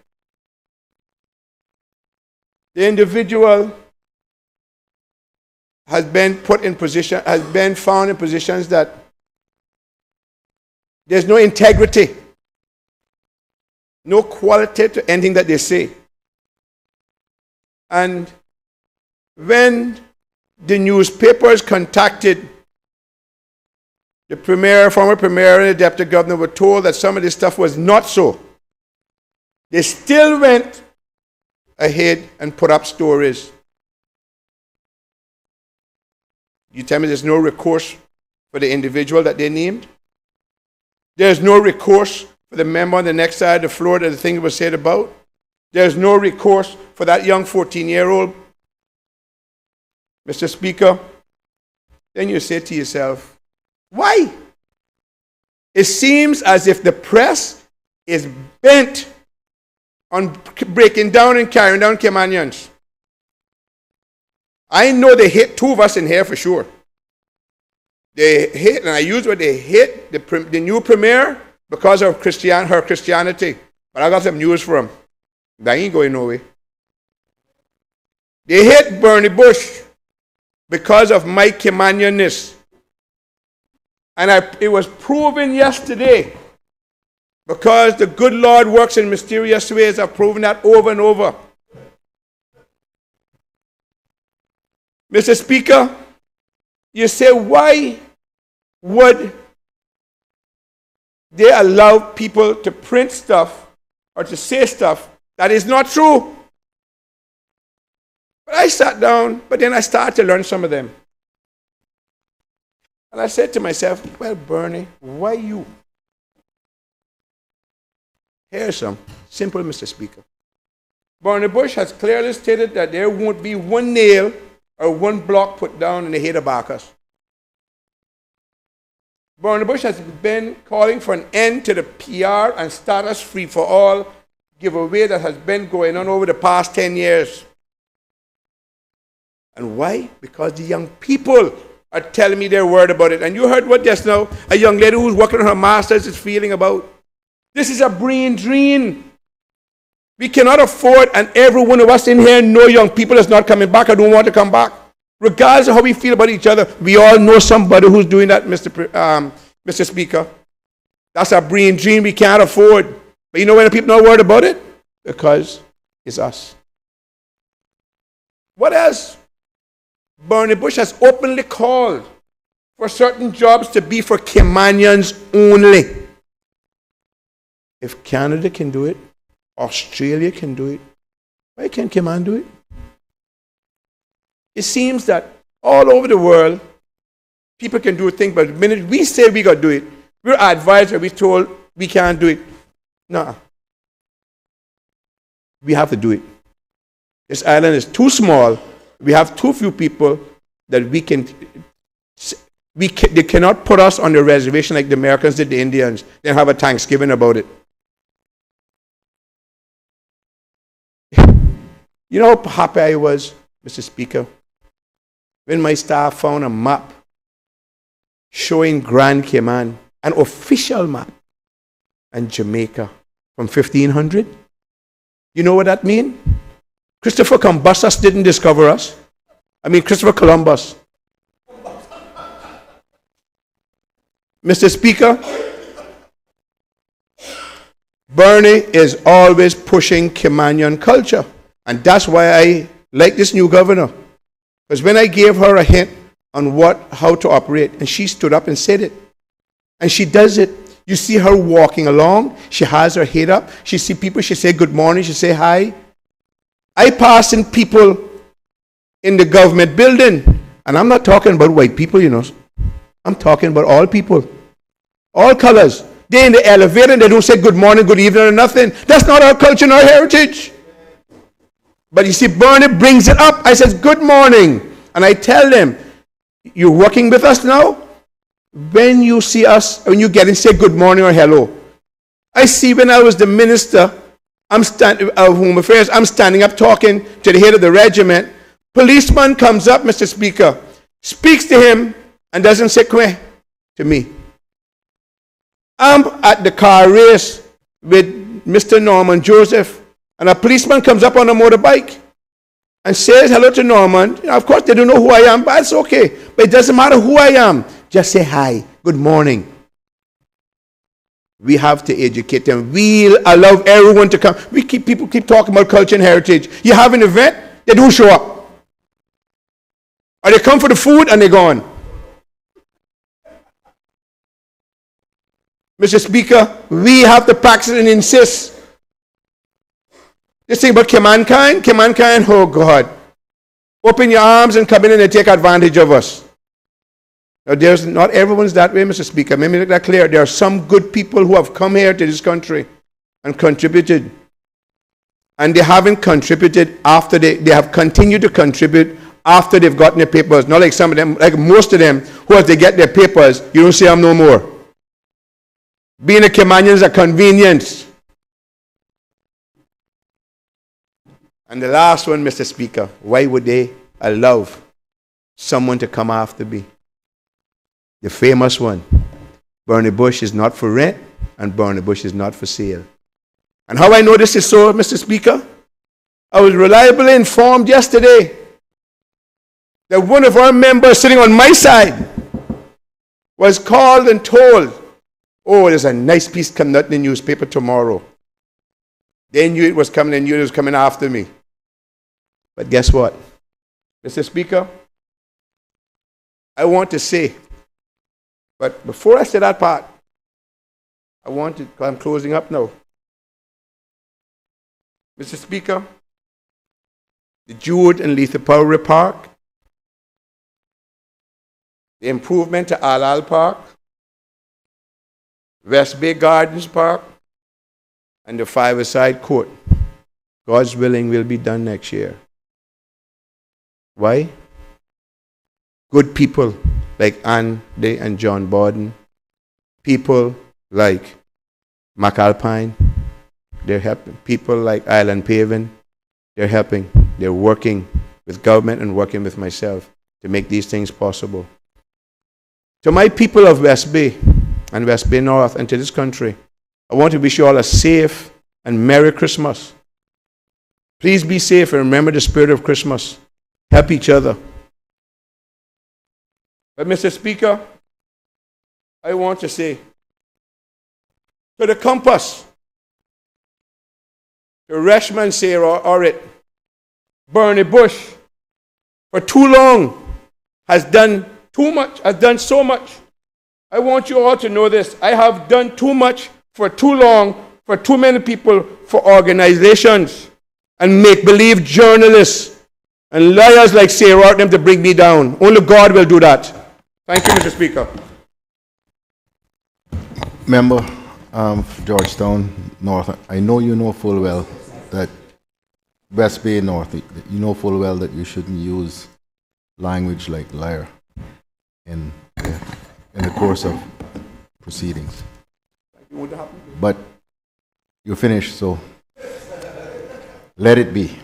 Speaker 4: The individual has been found in positions that there's no integrity, no quality to anything that they say. And when the newspapers contacted the premier, former premier, and the deputy governor, were told that some of this stuff was not so, they still went ahead and put up stories. You tell me there's no recourse for the individual that they named? There's no recourse for the member on the next side of the floor that the thing was said about? There's no recourse for that young 14-year-old? Mr. Speaker, then you say to yourself, why? It seems as if the press is bent on breaking down and carrying down Caymanians. I know they hate two of us in here for sure. They hate, and I use what they hate, the new premier because of her Christianity. But I got some news for them. That ain't going nowhere. They hate Bernie Bush because of my Caymanianness. And it was proven yesterday, because the good Lord works in mysterious ways. I've proven that over and over. Mr. Speaker, you say, why would they allow people to print stuff or to say stuff that is not true? But I sat down, but then I started to learn some of them. And I said to myself, well, Bernie, why you? Here's some. Simple, Mr. Speaker. Bernie Bush has clearly stated that there won't be one nail or one block put down in the head of Bacchus. Bernie Bush has been calling for an end to the PR and status free-for-all giveaway that has been going on over the past 10 years. And why? Because the young people are telling me they're worried about it. And you heard what just now a young lady who's working on her master's is feeling about. This is a brain drain. We cannot afford, and every one of us in here know young people that's not coming back or don't want to come back. Regardless of how we feel about each other, we all know somebody who's doing that, Mr. Speaker. That's a brain drain we can't afford. But you know why the people not worried about it? Because it's us. What else? Bernie Bush has openly called for certain jobs to be for Caymanians only. If Canada can do it, Australia can do it, why can't Cayman do it? It seems that all over the world, people can do things, but the minute we say we got to do it, we're advised or we're told we can't do it. No. We have to do it. This island is too small We have too few people that they cannot put us on the reservation like the Americans did the Indians. They have a Thanksgiving about it. You know how happy I was, Mr. Speaker, when my staff found a map showing Grand Cayman, an official map, and Jamaica from 1500. You know what that means? Christopher Columbus didn't discover us. Christopher Columbus. Mr. Speaker, Bernie is always pushing Caymanian culture. And that's why I like this new governor. Because when I gave her a hint on how to operate, and she stood up and said it. And she does it. You see her walking along. She has her head up. She see people. She say good morning. She say hi. I pass in people in the government building. And I'm not talking about white people, I'm talking about all people. All colors. They're in the elevator and they don't say good morning, good evening, or nothing. That's not our culture and our heritage. But you see, Bernie brings it up. I says, good morning. And I tell them, you're working with us now? When you see us, when you get in, say good morning or hello. I see when I was the minister of Home Affairs, I'm standing up talking to the head of the regiment. Policeman comes up, Mr. Speaker, speaks to him, and doesn't say kwe to me. I'm at the car race with Mr. Norman Joseph, and a policeman comes up on a motorbike and says hello to Norman. Of course, they don't know who I am, but it's okay. But it doesn't matter who I am. Just say hi, good morning. We have to educate them. We'll allow everyone to come. People keep talking about culture and heritage. You have an event, they don't show up. Or they come for the food and they're gone. Mr. Speaker, we have to practice and insist. This thing about Cayman, oh God. Open your arms and come in and they take advantage of us. Now, not everyone's that way, Mr. Speaker. Let me make that clear. There are some good people who have come here to this country and contributed. And they haven't contributed after they have continued to contribute after they've gotten their papers. Not like some of them, like most of them, who as they get their papers, you don't see them no more. Being a Caymanian is a convenience. And the last one, Mr. Speaker, why would they allow someone to come after me? The famous one. Bernie Bush is not for rent, and Bernie Bush is not for sale. And how I know this is so, Mr. Speaker? I was reliably informed yesterday that one of our members sitting on my side was called and told, oh, there's a nice piece coming out in the newspaper tomorrow. They knew it was coming, they knew it was coming after me. But guess what? Mr. Speaker, I want to say, but before I say that part, I'm closing up now. Mr. Speaker, the Jude and Letha Powry Park, the improvement to Alal Park, West Bay Gardens Park, and the Five-a-Side Court, God's willing, will be done next year. Why? Good people like Andy and John Borden, people like McAlpine, they're helping. People like Island Paving, they're helping. They're working with government and working with myself to make these things possible. To my people of West Bay and West Bay North and to this country, I want to wish you all a safe and Merry Christmas. Please be safe and remember the spirit of Christmas. Help each other. But Mr. Speaker, I want to say to the compass, to Reshman Sarah Orrit, Bernie Bush, for too long has done too much, has done so much. I want you all to know this. I have done too much for too long, for too many people, for organizations, and make-believe journalists, and liars like Sarah Orrit to bring me down. Only God will do that. Thank you, Mr. Speaker.
Speaker 1: Member of Georgetown North, I know you know full well that West Bay North, you know full well that you shouldn't use language like liar in the course of proceedings. But you're finished, so let it be.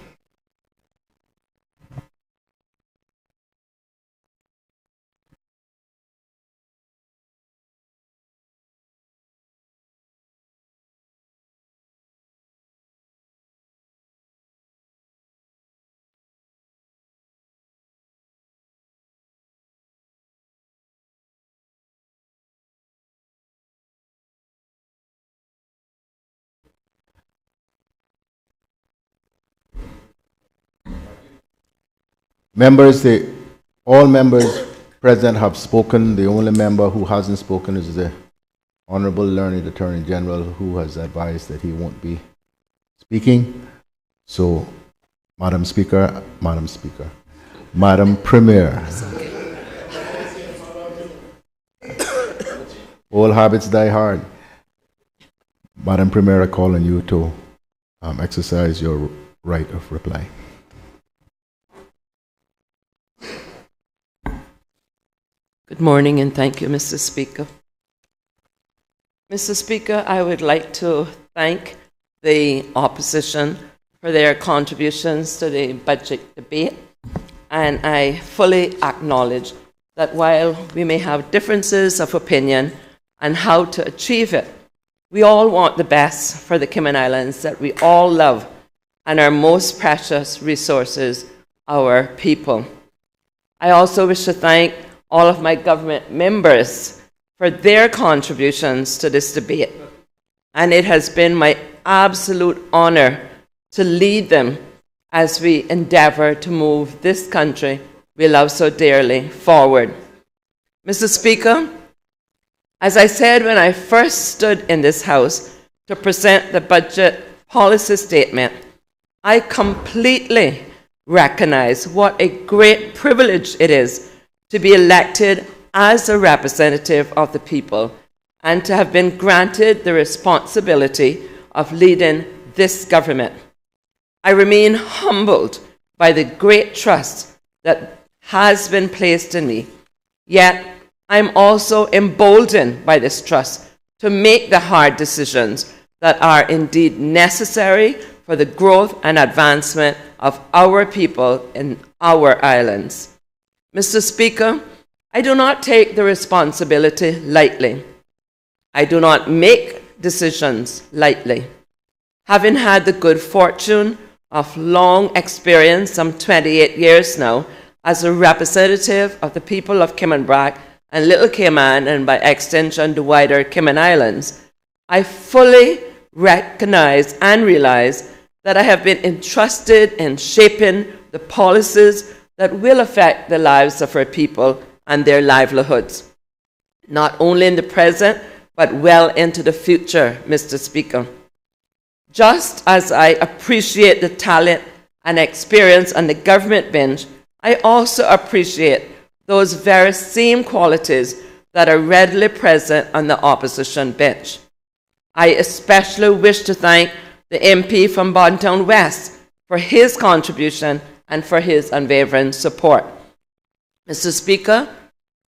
Speaker 1: All members present have spoken. The only member who hasn't spoken is the Honorable Learned Attorney General, who has advised that he won't be speaking. So, Madam Premier, all habits die hard. Madam Premier, I call on you to exercise your right of reply.
Speaker 5: Good morning and thank you, Mr. Speaker. Mr. Speaker, I would like to thank the opposition for their contributions to the budget debate, and I fully acknowledge that while we may have differences of opinion on how to achieve it, we all want the best for the Cayman Islands that we all love and our most precious resources, our people. I also wish to thank all of my government members for their contributions to this debate. And it has been my absolute honor to lead them as we endeavor to move this country we love so dearly forward. Mr. Speaker, as I said when I first stood in this House to present the budget policy statement, I completely recognize what a great privilege it is to be elected as a representative of the people and to have been granted the responsibility of leading this government. I remain humbled by the great trust that has been placed in me, yet I'm also emboldened by this trust to make the hard decisions that are indeed necessary for the growth and advancement of our people in our islands. Mr. Speaker, I do not take the responsibility lightly. I do not make decisions lightly. Having had the good fortune of long experience, some 28 years now, as a representative of the people of Cayman Brac and Little Cayman, and by extension the wider Cayman Islands, I fully recognize and realize that I have been entrusted in shaping the policies that will affect the lives of our people and their livelihoods, not only in the present, but well into the future, Mr. Speaker. Just as I appreciate the talent and experience on the government bench, I also appreciate those very same qualities that are readily present on the opposition bench. I especially wish to thank the MP from Bontown West for his contribution and for his unwavering support. Mr. Speaker,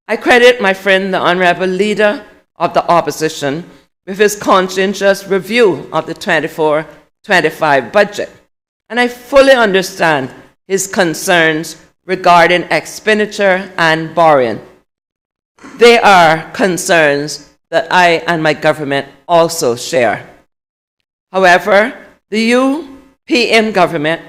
Speaker 5: I credit my friend, the Honourable Leader of the Opposition, with his conscientious review of the 24-25 budget, and I fully understand his concerns regarding expenditure and borrowing. They are concerns that I and my government also share. However, the UPM government,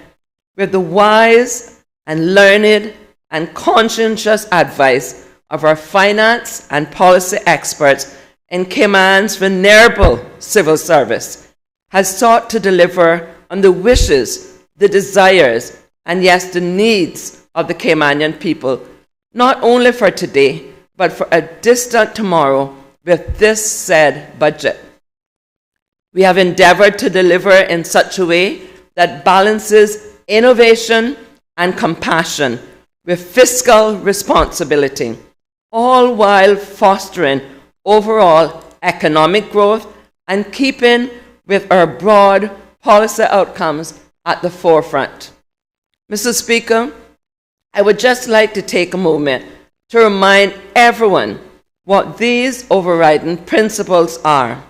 Speaker 5: with the wise and learned and conscientious advice of our finance and policy experts in Cayman's venerable civil service, has sought to deliver on the wishes, the desires, and yes, the needs of the Caymanian people, not only for today, but for a distant tomorrow with this said budget. We have endeavored to deliver in such a way that balances innovation and compassion with fiscal responsibility, all while fostering overall economic growth and keeping with our broad policy outcomes at the forefront. Mr. Speaker, I would just like to take a moment to remind everyone what these overriding principles are.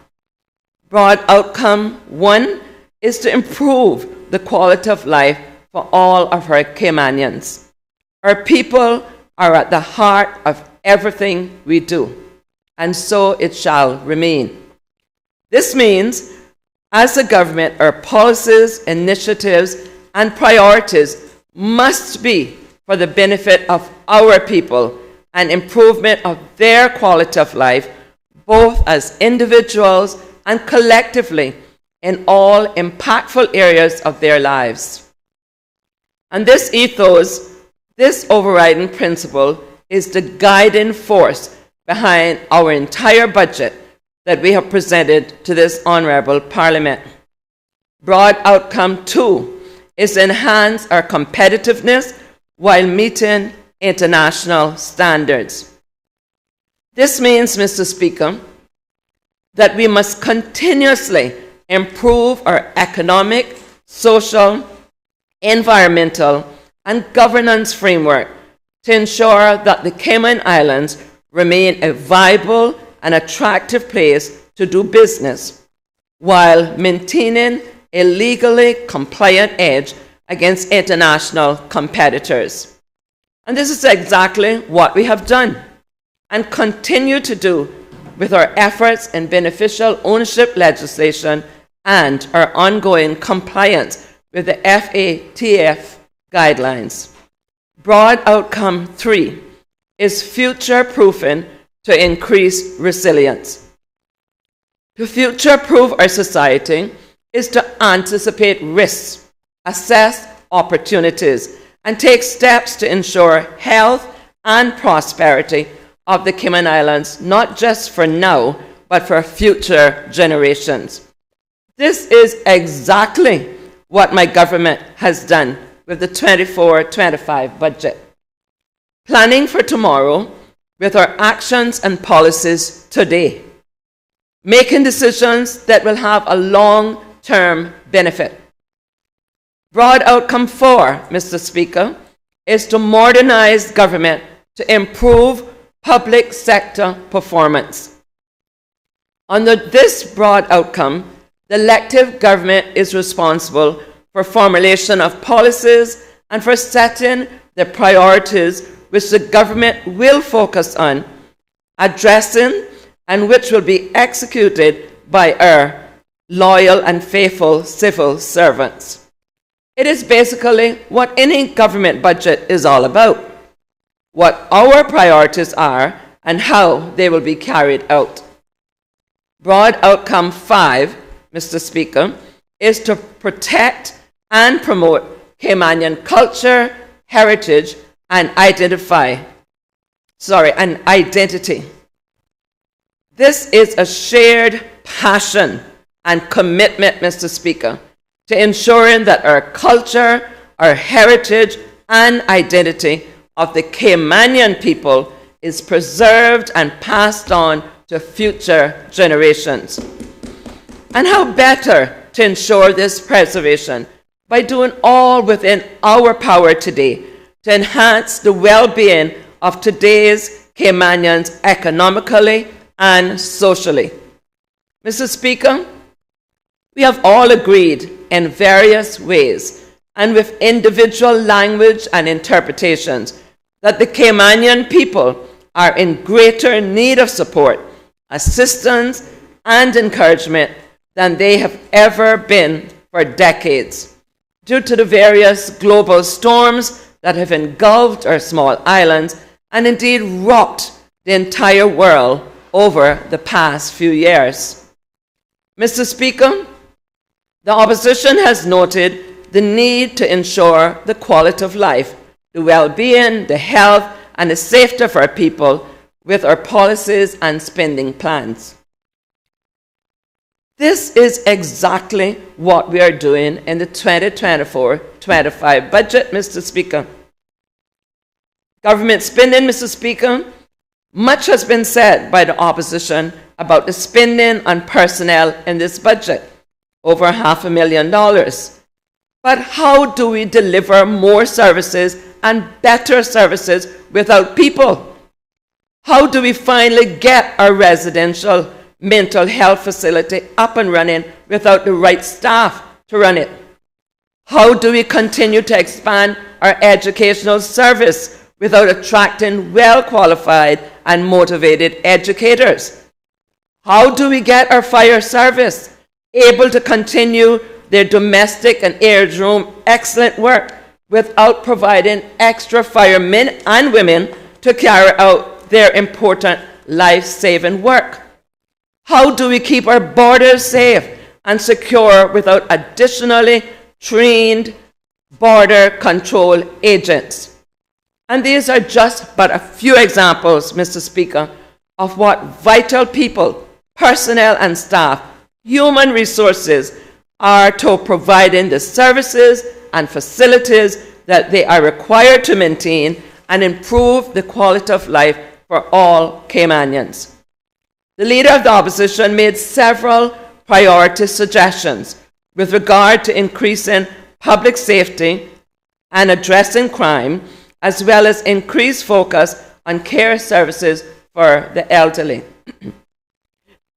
Speaker 5: Broad outcome 1 is to improve the quality of life for all of our Caymanians. Our people are at the heart of everything we do, and so it shall remain. This means, as a government, our policies, initiatives, and priorities must be for the benefit of our people and improvement of their quality of life, both as individuals and collectively in all impactful areas of their lives. And this ethos, this overriding principle, is the guiding force behind our entire budget that we have presented to this honorable Parliament. Broad outcome 2 is to enhance our competitiveness while meeting international standards. This means, Mr. Speaker, that we must continuously improve our economic, social, environmental, and governance framework to ensure that the Cayman Islands remain a viable and attractive place to do business, while maintaining a legally compliant edge against international competitors. And this is exactly what we have done and continue to do with our efforts in beneficial ownership legislation and our ongoing compliance with the FATF guidelines. Broad outcome 3 is future-proofing to increase resilience. To future-proof our society is to anticipate risks, assess opportunities, and take steps to ensure health and prosperity of the Cayman Islands, not just for now, but for future generations. This is exactly what my government has done with the 24-25 budget. Planning for tomorrow with our actions and policies today. Making decisions that will have a long-term benefit. Broad outcome 4, Mr. Speaker, is to modernize government to improve public sector performance. Under this broad outcome, the elective government is responsible for formulation of policies and for setting the priorities which the government will focus on addressing and which will be executed by our loyal and faithful civil servants. It is basically what any government budget is all about, what our priorities are and how they will be carried out. Broad outcome 5, Mr. Speaker, is to protect and promote Caymanian culture, heritage, and identity. This is a shared passion and commitment, Mr. Speaker, to ensuring that our culture, our heritage, and identity of the Caymanian people is preserved and passed on to future generations. And how better to ensure this preservation by doing all within our power today to enhance the well-being of today's Caymanians economically and socially. Mr. Speaker, we have all agreed in various ways and with individual language and interpretations that the Caymanian people are in greater need of support, assistance, and encouragement than they have ever been for decades, due to the various global storms that have engulfed our small islands and indeed rocked the entire world over the past few years. Mr. Speaker, the opposition has noted the need to ensure the quality of life, the well-being, the health, and the safety of our people with our policies and spending plans. This is exactly what we are doing in the 2024-25 budget, Mr. Speaker. Government spending, Mr. Speaker, much has been said by the opposition about the spending on personnel in this budget, over $500,000. But how do we deliver more services and better services without people? How do we finally get our residential mental health facility up and running without the right staff to run it? How do we continue to expand our educational service without attracting well-qualified and motivated educators? How do we get our fire service able to continue their domestic and air-room excellent work without providing extra firemen and women to carry out their important life-saving work? How do we keep our borders safe and secure without additionally trained border control agents? And these are just but a few examples, Mr. Speaker, of what vital people, personnel and staff, human resources are to providing the services and facilities that they are required to maintain and improve the quality of life for all Caymanians. The Leader of the Opposition made several priority suggestions with regard to increasing public safety and addressing crime, as well as increased focus on care services for the elderly.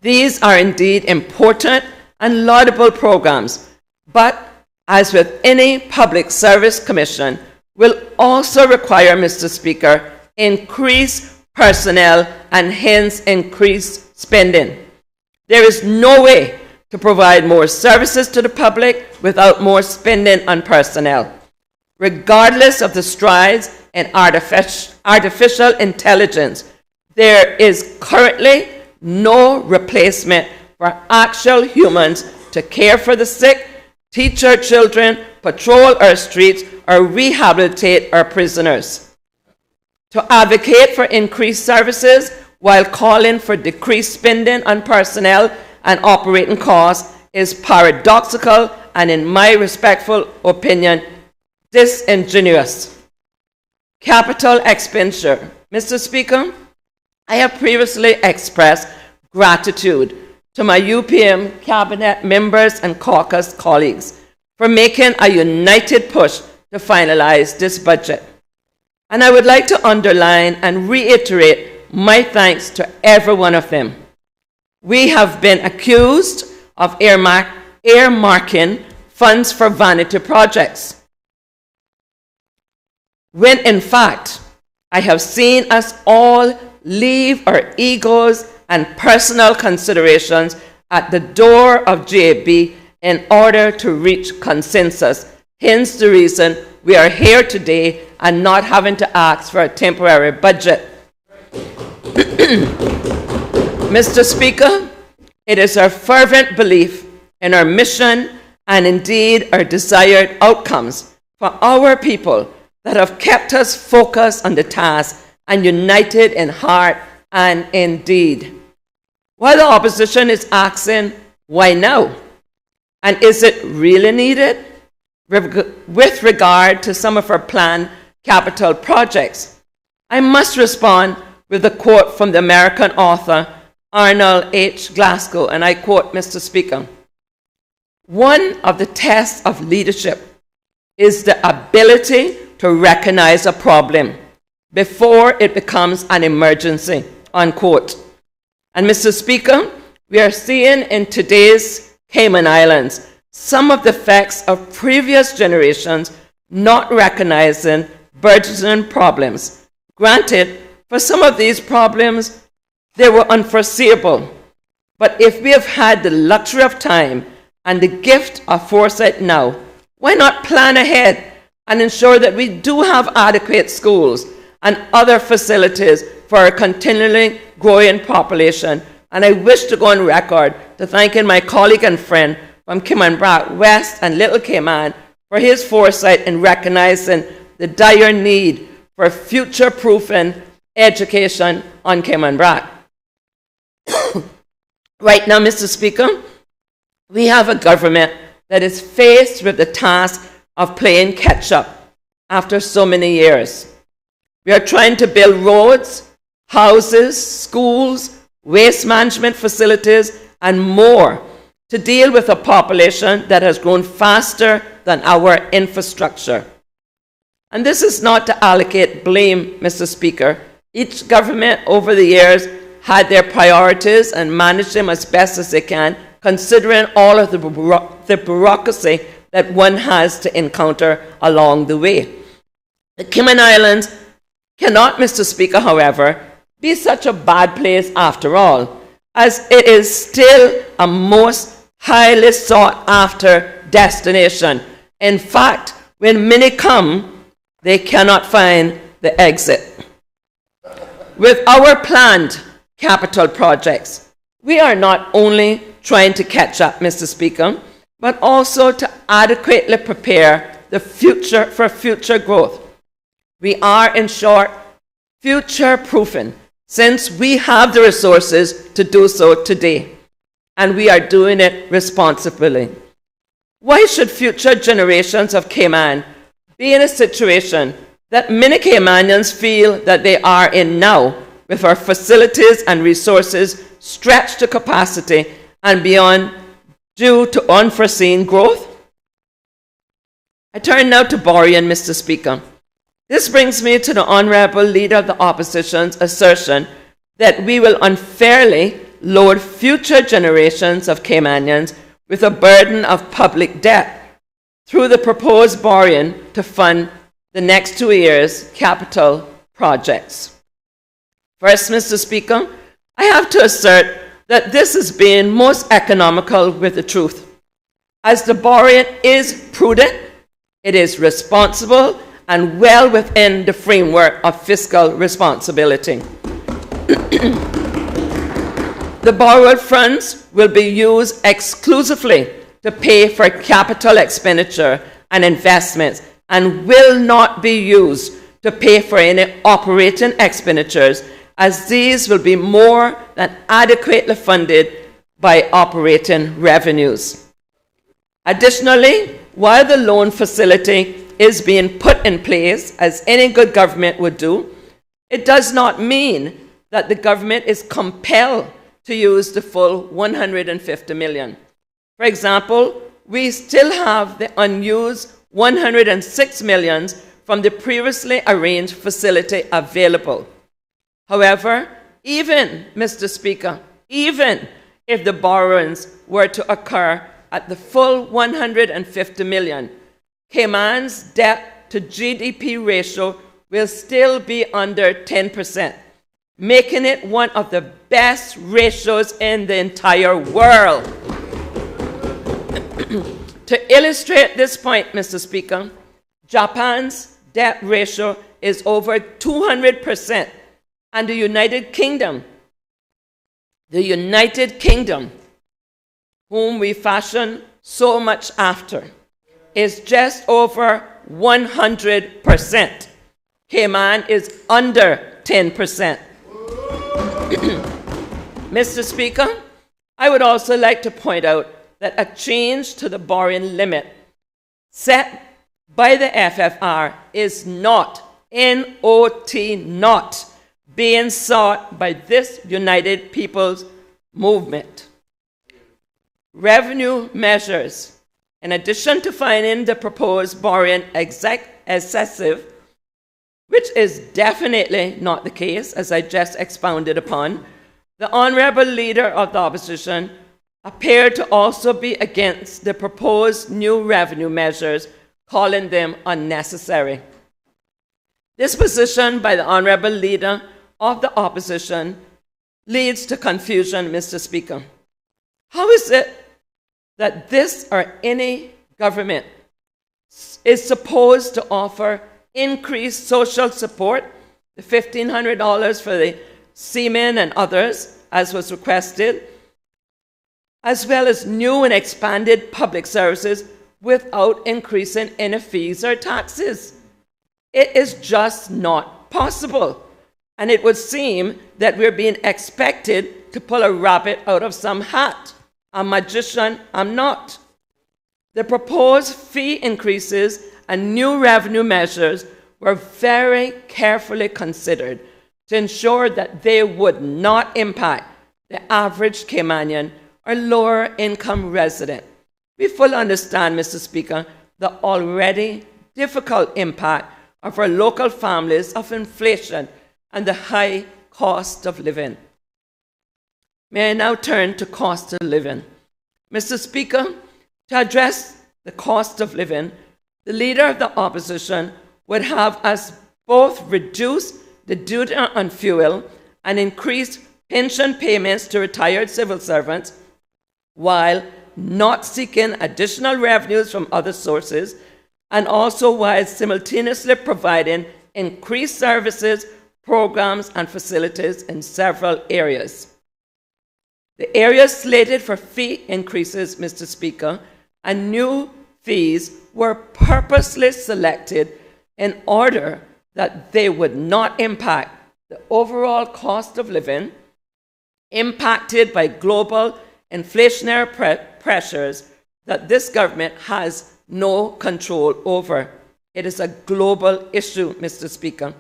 Speaker 5: These are indeed important and laudable programs, but as with any public service commission, will also require, Mr. Speaker, increased personnel and hence increased spending. There is no way to provide more services to the public without more spending on personnel. Regardless of the strides in artificial intelligence, there is currently no replacement for actual humans to care for the sick, teach our children, patrol our streets, or rehabilitate our prisoners. To advocate for increased services while calling for decreased spending on personnel and operating costs is paradoxical and, in my respectful opinion, disingenuous. Capital expenditure. Mr. Speaker, I have previously expressed gratitude to my UPM cabinet members and caucus colleagues for making a united push to finalize this budget. And I would like to underline and reiterate my thanks to every one of them. We have been accused of earmarking funds for vanity projects, when in fact, I have seen us all leave our egos and personal considerations at the door of JB in order to reach consensus. Hence the reason we are here today and not having to ask for a temporary budget. Mr. Speaker, it is our fervent belief in our mission and indeed our desired outcomes for our people that have kept us focused on the task and united in heart and in deed. While the opposition is asking, why now? And is it really needed? With regard to some of our planned capital projects, I must respond with a quote from the American author Arnold H. Glasgow, and I quote, Mr. Speaker, "One of the tests of leadership is the ability to recognize a problem before it becomes an emergency," unquote. And Mr. Speaker, we are seeing in today's Cayman Islands some of the effects of previous generations not recognizing burgeoning problems. Granted, for some of these problems, they were unforeseeable. But if we have had the luxury of time and the gift of foresight now, why not plan ahead and ensure that we do have adequate schools and other facilities for our continually growing population? And I wish to go on record to thanking my colleague and friend from Cayman West and Little Cayman for his foresight in recognizing the dire need for future-proofing education on Cayman Brac. Right now, Mr. Speaker, we have a government that is faced with the task of playing catch-up after so many years. We are trying to build roads, houses, schools, waste management facilities, and more to deal with a population that has grown faster than our infrastructure. And this is not to allocate blame, Mr. Speaker. Each government over the years had their priorities and managed them as best as they can, considering all of the bureaucracy that one has to encounter along the way. The Cayman Islands cannot, Mr. Speaker, however, be such a bad place after all, as it is still a most highly sought after destination. In fact, when many come, they cannot find the exit. With our planned capital projects, we are not only trying to catch up, Mr. Speaker, but also to adequately prepare the future for future growth. We are, in short, future-proofing, since we have the resources to do so today, and we are doing it responsibly. Why should future generations of Cayman be in a situation that many Caymanians feel that they are in now, with our facilities and resources stretched to capacity and beyond due to unforeseen growth? I turn now to borrowing, Mr. Speaker. This brings me to the Honourable Leader of the Opposition's assertion that we will unfairly load future generations of Caymanians with a burden of public debt through the proposed borrowing to fund the next 2 years' capital projects. First, Mr. Speaker, I have to assert that this is being most economical with the truth. As the borrowing is prudent, it is responsible, and well within the framework of fiscal responsibility. The borrowed funds will be used exclusively to pay for capital expenditure and investments and will not be used to pay for any operating expenditures, as these will be more than adequately funded by operating revenues. Additionally, while the loan facility is being put in place, as any good government would do, it does not mean that the government is compelled to use the full 150 million. For example, we still have the unused 106 million from the previously arranged facility available. However, even, Mr. Speaker, even if the borrowings were to occur at the full 150 million, Cayman's debt to GDP ratio will still be under 10%, making it one of the best ratios in the entire world. To illustrate this point, Mr. Speaker, Japan's debt ratio is over 200%, and the United Kingdom, whom we fashion so much after, is just over 100%. Cayman is under 10%. Mr. Speaker, I would also like to point out that a change to the borrowing limit set by the FFR is not, not, being sought by this United People's Movement. Revenue measures, in addition to finding the proposed borrowing excessive, which is definitely not the case, as I just expounded upon, the Honourable Leader of the Opposition appeared to also be against the proposed new revenue measures, calling them unnecessary. This position by the Honourable Leader of the Opposition leads to confusion, Mr. Speaker. How is it that this or any government is supposed to offer increased social support, the $1,500 for the seamen and others, as was requested, as well as new and expanded public services without increasing any fees or taxes? It is just not possible. And it would seem that we're being expected to pull a rabbit out of some hat. A magician, I'm not. The proposed fee increases and new revenue measures were very carefully considered to ensure that they would not impact the average Caymanian or lower income resident. We fully understand, Mr. Speaker, the already difficult impact of our local families of inflation and the high cost of living. May I now turn to cost of living. Mr. Speaker, to address the cost of living, the Leader of the Opposition would have us both reduce the duty on fuel and increase pension payments to retired civil servants while not seeking additional revenues from other sources, and also while simultaneously providing increased services, programs, and facilities in several areas. The areas slated for fee increases, Mr. Speaker, and new fees were purposely selected in order that they would not impact the overall cost of living impacted by global inflationary pressures that this government has no control over. It is a global issue, Mr. Speaker.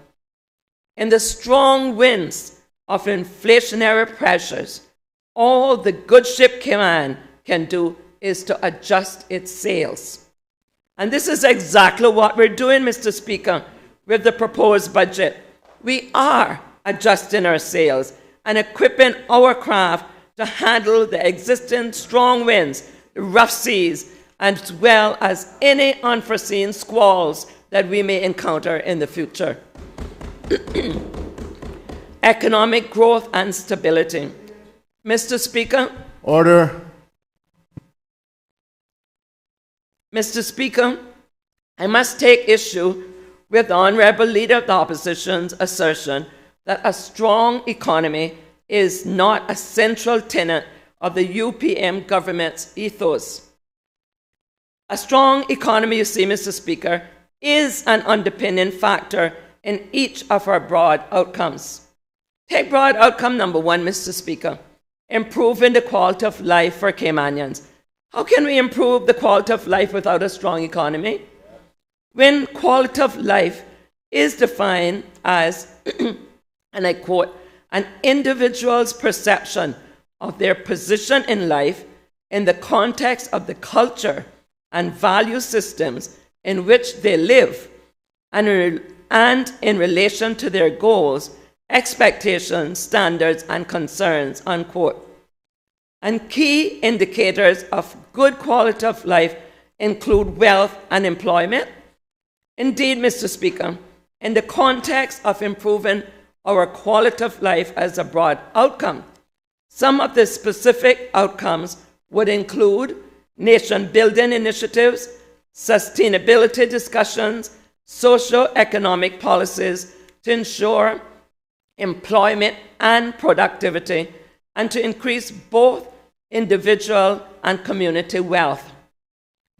Speaker 5: In the strong winds of inflationary pressures, all the good ship Cayman can do is to adjust its sails. And this is exactly what we're doing, Mr. Speaker, with the proposed budget. We are adjusting our sails and equipping our craft to handle the existing strong winds, the rough seas, as well as any unforeseen squalls that we may encounter in the future. Economic growth and stability. Mr. Speaker.
Speaker 2: Order.
Speaker 5: Mr. Speaker, I must take issue with the Honourable Leader of the Opposition's assertion that a strong economy is not a central tenet of the UPM government's ethos. A strong economy, you see, Mr. Speaker, is an underpinning factor in each of our broad outcomes. Take broad outcome number one, Mr. Speaker, improving the quality of life for Caymanians. How can we improve the quality of life without a strong economy? When quality of life is defined as, and I quote, an individual's perception of their position in life in the context of the culture and value systems in which they live, and in relation to their goals, expectations, standards, and concerns, unquote. And key indicators of good quality of life include wealth and employment. Indeed, Mr. Speaker, in the context of improving our quality of life as a broad outcome, some of the specific outcomes would include nation-building initiatives, sustainability discussions, socio-economic policies to ensure employment and productivity, and to increase both individual and community wealth.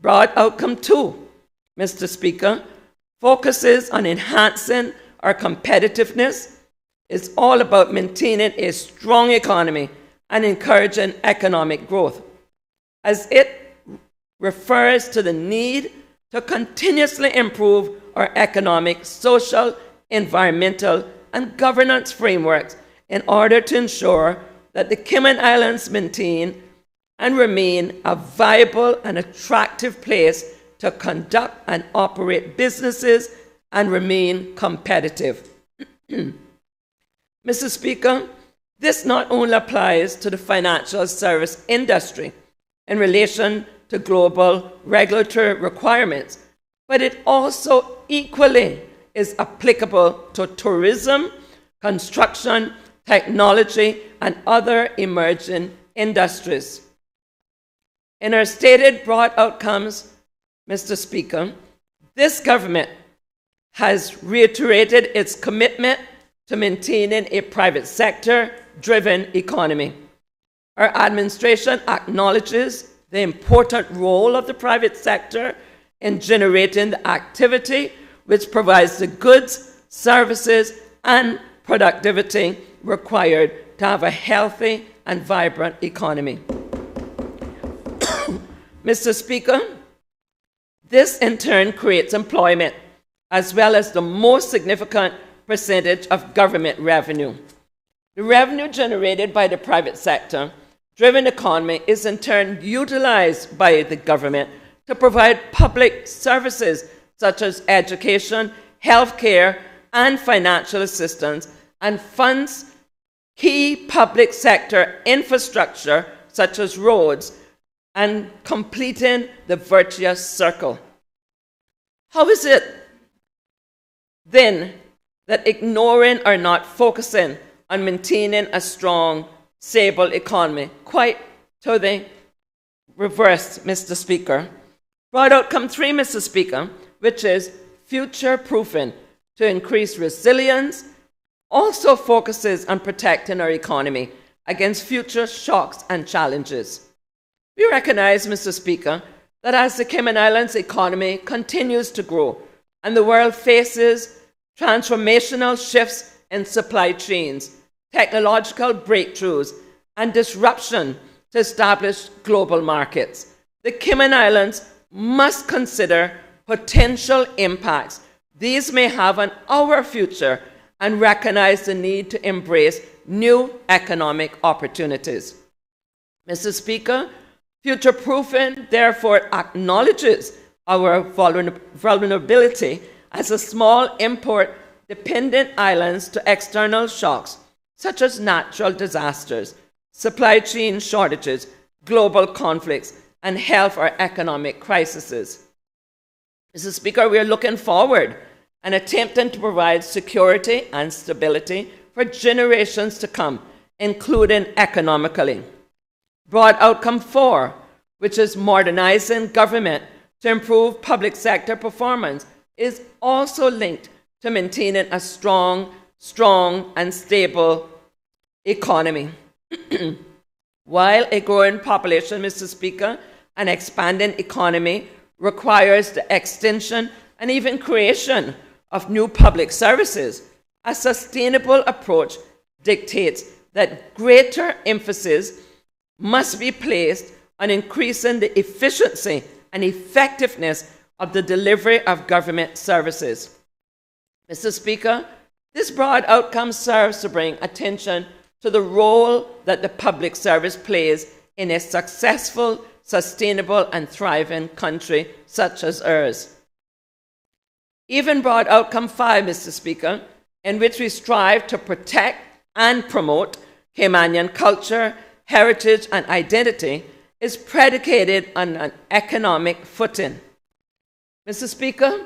Speaker 5: Broad outcome 2, Mr. Speaker, focuses on enhancing our competitiveness. It's all about maintaining a strong economy and encouraging economic growth, as it refers to the need to continuously improve our economic, social, environmental, and governance frameworks in order to ensure that the Cayman Islands maintain and remain a viable and attractive place to conduct and operate businesses and remain competitive. Mr. Speaker, this not only applies to the financial service industry in relation to global regulatory requirements, but it also equally is applicable to tourism, construction, technology, and other emerging industries. In our stated broad outcomes, Mr. Speaker, this government has reiterated its commitment to maintaining a private sector-driven economy. Our administration acknowledges the important role of the private sector in generating the activity which provides the goods, services, and productivity required to have a healthy and vibrant economy. Mr. Speaker, this in turn creates employment, as well as the most significant percentage of government revenue. The revenue generated by the private sector driven economy is in turn utilized by the government to provide public services such as education, healthcare, and financial assistance, and funds key public sector infrastructure such as roads, and completing the virtuous circle. How is it then that ignoring or not focusing on maintaining a strong, stable economy, quite to the reverse, Mr. Speaker, brought outcome 3, Mr. Speaker, which is future-proofing to increase resilience, also focuses on protecting our economy against future shocks and challenges. We recognize, Mr. Speaker, that as the Cayman Islands economy continues to grow and the world faces transformational shifts in supply chains, technological breakthroughs, and disruption to establish global markets, the Cayman Islands must consider potential impacts these may have on our future and recognize the need to embrace new economic opportunities. Mr. Speaker, future-proofing therefore acknowledges our vulnerability as a small import-dependent islands to external shocks such as natural disasters, supply chain shortages, global conflicts, and health or economic crises. Mr. Speaker, we are looking forward and attempting to provide security and stability for generations to come, including economically. Broad outcome 4, which is modernizing government to improve public sector performance, is also linked to maintaining a strong and stable economy. While a growing population, Mr. Speaker, an expanding economy requires the extension and even creation of new public services, a sustainable approach dictates that greater emphasis must be placed on increasing the efficiency and effectiveness of the delivery of government services. Mr. Speaker, this broad outcome serves to bring attention to the role that the public service plays in a successful, sustainable, and thriving country such as ours. Even broad outcome 5, Mr. Speaker, in which we strive to protect and promote Caymanian culture, heritage, and identity, is predicated on an economic footing. Mr. Speaker,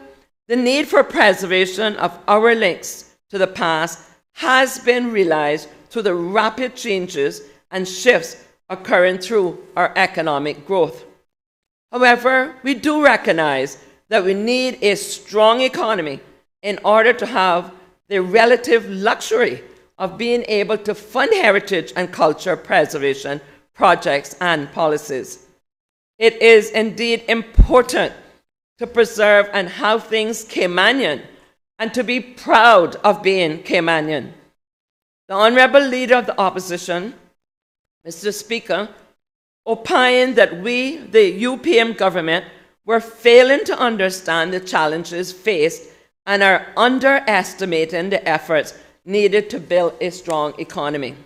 Speaker 5: the need for preservation of our links to the past has been realized through the rapid changes and shifts occurring through our economic growth. However, we do recognize that we need a strong economy in order to have the relative luxury of being able to fund heritage and culture preservation projects and policies. It is indeed important to preserve and have things Caymanian and to be proud of being Caymanian. The Honourable Leader of the Opposition, Mr. Speaker, opined that we, the UPM government, were failing to understand the challenges faced and are underestimating the efforts needed to build a strong economy.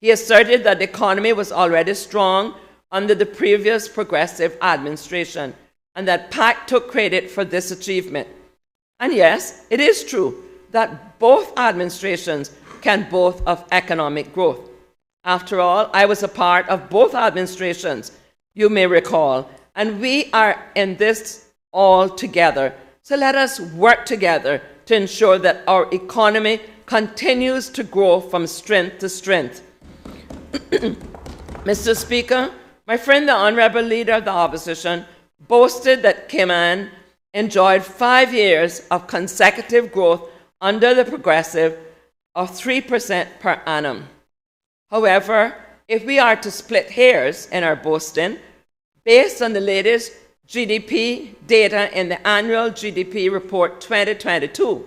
Speaker 5: He asserted that the economy was already strong under the previous progressive administration and that PAC took credit for this achievement. And yes, it is true that both administrations can boast of economic growth. After all, I was a part of both administrations, you may recall, and we are in this all together. So let us work together to ensure that our economy continues to grow from strength to strength. Mr. Speaker, my friend, the Honourable Leader of the Opposition, boasted that Cayman enjoyed 5 years of consecutive growth under the progressive of 3% per annum. However, if we are to split hairs in our boasting, based on the latest GDP data in the annual GDP report 2022,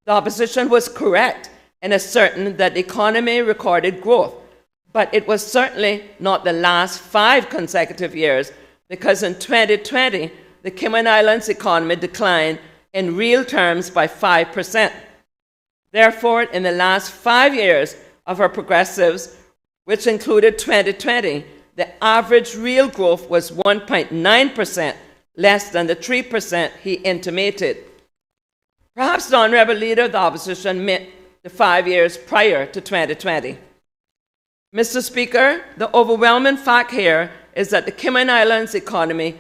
Speaker 5: the opposition was correct in asserting that the economy recorded growth, but it was certainly not the last 5 consecutive years, because in 2020, the Cayman Islands economy declined in real terms by 5%. Therefore, in the last 5 years of our progressives, which included 2020, the average real growth was 1.9%, less than the 3% he intimated. Perhaps the Honourable Leader of the Opposition meant the 5 years prior to 2020. Mr. Speaker, the overwhelming fact here is that the Cayman Islands economy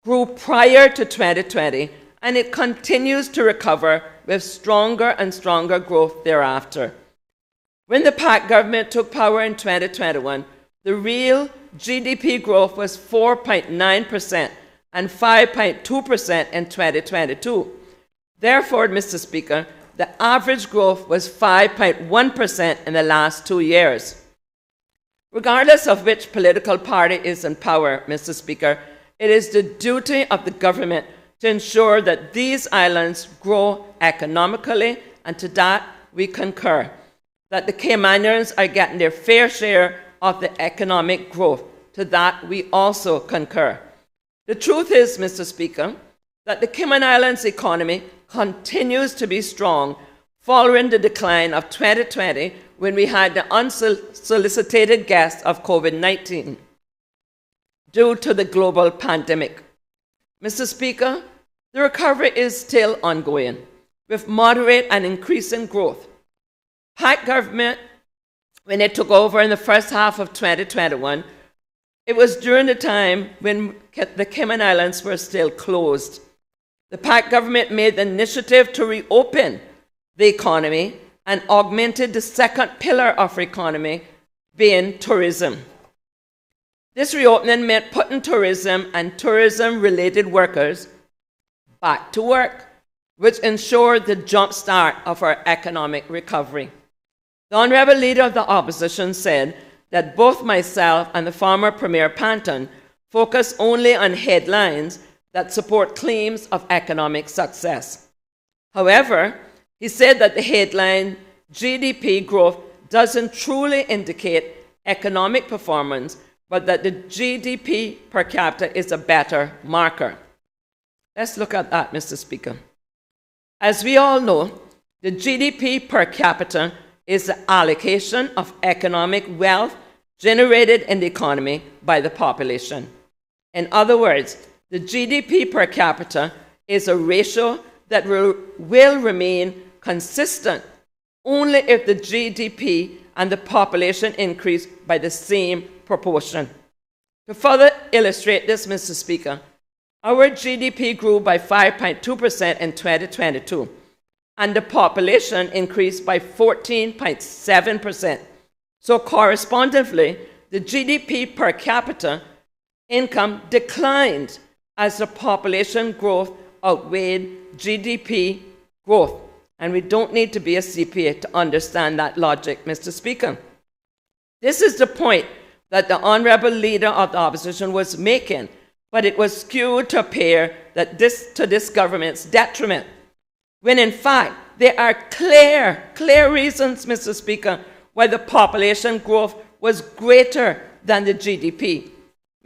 Speaker 5: grew prior to 2020, and it continues to recover with stronger and stronger growth thereafter. When the PAC government took power in 2021, the real GDP growth was 4.9% and 5.2% in 2022. Therefore, Mr. Speaker, the average growth was 5.1% in the last 2 years. Regardless of which political party is in power, Mr. Speaker, it is the duty of the government to ensure that these islands grow economically, and to that we concur, that the Caymanians are getting their fair share of the economic growth. To that we also concur. The truth is, Mr. Speaker, that the Cayman Islands economy continues to be strong following the decline of 2020, when we had the unsolicited guest of COVID-19 due to the global pandemic. Mr. Speaker, the recovery is still ongoing, with moderate and increasing growth. PAC government, when it took over in the first half of 2021, it was during the time when the Cayman Islands were still closed. The PAC government made the initiative to reopen the economy and augmented the second pillar of our economy, being tourism. This reopening meant putting tourism and tourism-related workers back to work, which ensured the jump start of our economic recovery. The Honourable Leader of the Opposition said that both myself and the former Premier Panton focus only on headlines that support claims of economic success. However, he said that the headline GDP growth doesn't truly indicate economic performance, but that the GDP per capita is a better marker. Let's look at that, Mr. Speaker. As we all know, the GDP per capita is the allocation of economic wealth generated in the economy by the population. In other words, the GDP per capita is a ratio that will remain consistent only if the GDP and the population increase by the same proportion. To further illustrate this, Mr. Speaker, our GDP grew by 5.2% in 2022, and the population increased by 14.7%. So correspondingly, the GDP per capita income declined as the population growth outweighed GDP growth. And we don't need to be a CPA to understand that logic, Mr. Speaker. This is the point that the Honourable Leader of the Opposition was making, but it was skewed to appear that this government's detriment, when in fact there are clear reasons, Mr. Speaker, why the population growth was greater than the GDP.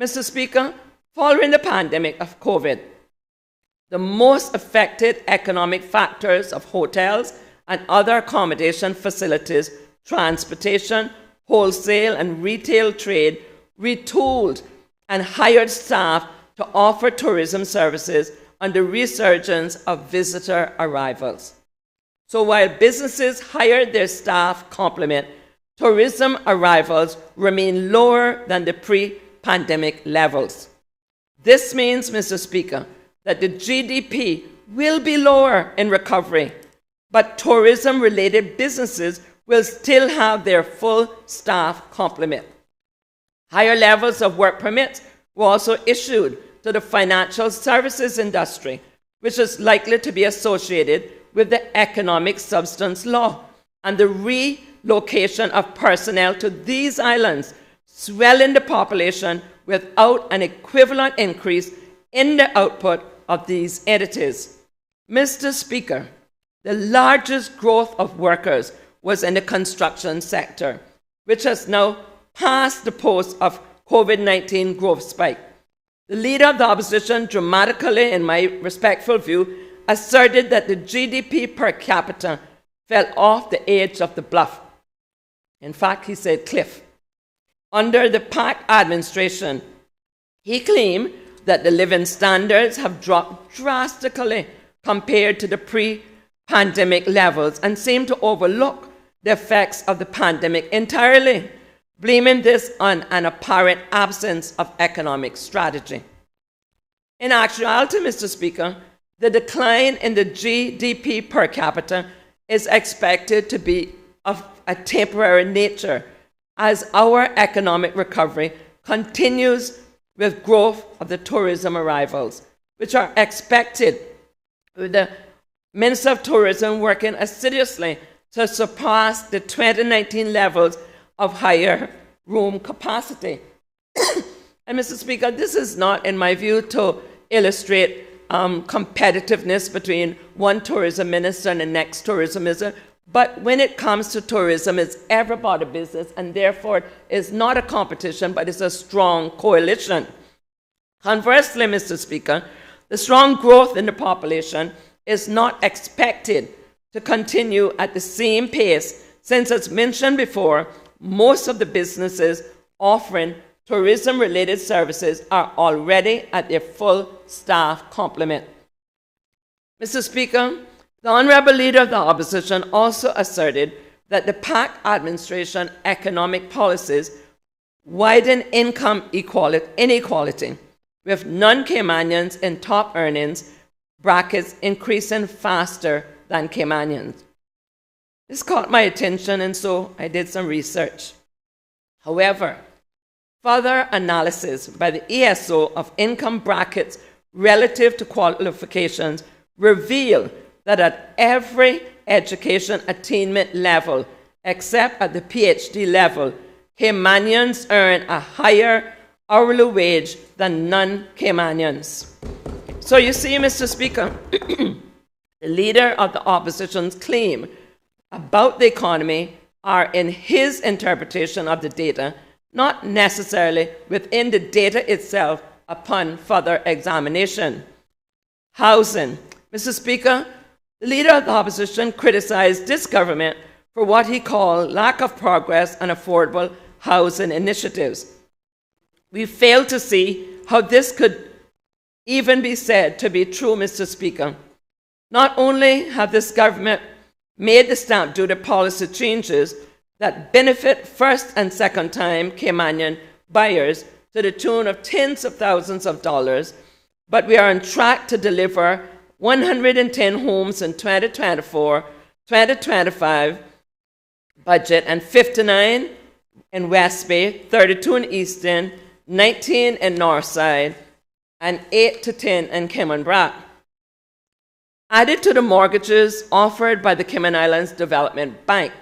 Speaker 5: Mr. Speaker, following the pandemic of COVID, the most affected economic factors of hotels and other accommodation facilities, transportation, wholesale and retail trade retooled and hired staff to offer tourism services on the resurgence of visitor arrivals. So while businesses hired their staff complement, tourism arrivals remain lower than the pre-pandemic levels. This means, Mr. Speaker, that the GDP will be lower in recovery, but tourism-related businesses will still have their full staff complement. Higher levels of work permits were also issued to the financial services industry, which is likely to be associated with the economic substance law and the relocation of personnel to these islands, swelling the population without an equivalent increase in the output of these entities. Mr. Speaker, the largest growth of workers was in the construction sector, which has now passed the post of COVID-19 growth spike. The Leader of the Opposition dramatically, in my respectful view, asserted that the GDP per capita fell off the edge of the bluff. In fact, he said cliff. under the PAC administration. He claimed that the living standards have dropped drastically compared to the pre-pandemic levels and seemed to overlook the effects of the pandemic entirely, blaming this on an apparent absence of economic strategy. In actuality, Mr. Speaker, the decline in the GDP per capita is expected to be of a temporary nature as our economic recovery continues with growth of the tourism arrivals, which are expected, with the Minister of Tourism working assiduously to surpass the 2019 levels of higher room capacity. And Mr. Speaker, this is not, in my view, to illustrate competitiveness between one tourism minister and the next tourism minister, but when it comes to tourism, it's everybody's business, and therefore it's not a competition, but it's a strong coalition. Conversely, Mr. Speaker, the strong growth in the population is not expected to continue at the same pace, since, as mentioned before, most of the businesses offering tourism-related services are already at their full staff complement. Mr. Speaker, the Honourable Leader of the Opposition also asserted that the PAC administration economic policies widen income inequality, with non-Caymanians in top earnings brackets increasing faster than Caymanians. This caught my attention, and so I did some research. However, further analysis by the ESO of income brackets relative to qualifications reveal that at every education attainment level, except at the PhD level, Caymanians earn a higher hourly wage than non-Caymanians. So you see, Mr. Speaker, the leader of the opposition's claim about the economy are, in his interpretation of the data, not necessarily within the data itself upon further examination. Housing. Mr. Speaker, the leader of the opposition criticized this government for what he called lack of progress on affordable housing initiatives. We fail to see how this could even be said to be true, Mr. Speaker. Not only have this government made the stamp duty policy changes that benefit first and second time Caymanian buyers to the tune of tens of thousands of dollars, but we are on track to deliver 110 homes in 2024-2025 budget, and 59 in West Bay, 32 in Eastern, 19 in Northside, and 8 to 10 in Cayman Brac. Added to the mortgages offered by the Cayman Islands Development Bank,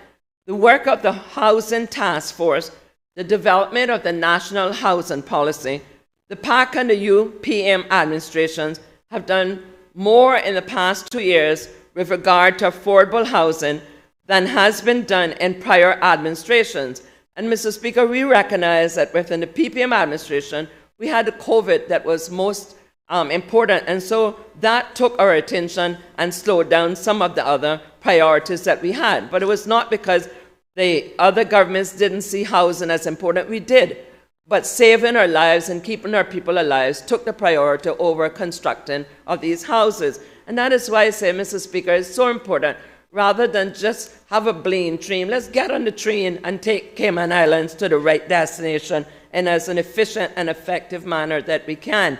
Speaker 5: the work of the Housing Task Force, the development of the National Housing Policy, the PAC and the UPM administrations have done more in the past 2 years with regard to affordable housing than has been done in prior administrations. And Mr. Speaker, we recognize that within the PPM administration, we had the COVID that was most important, and so that took our attention and slowed down some of the other priorities that we had. But it was not because the other governments didn't see housing as important. We did. But saving our lives and keeping our people alive took the priority over constructing of these houses. And that is why I say, Mr. Speaker, it's so important. Rather than just have a plain train, let's get on the train and take Cayman Islands to the right destination in as an efficient and effective manner that we can.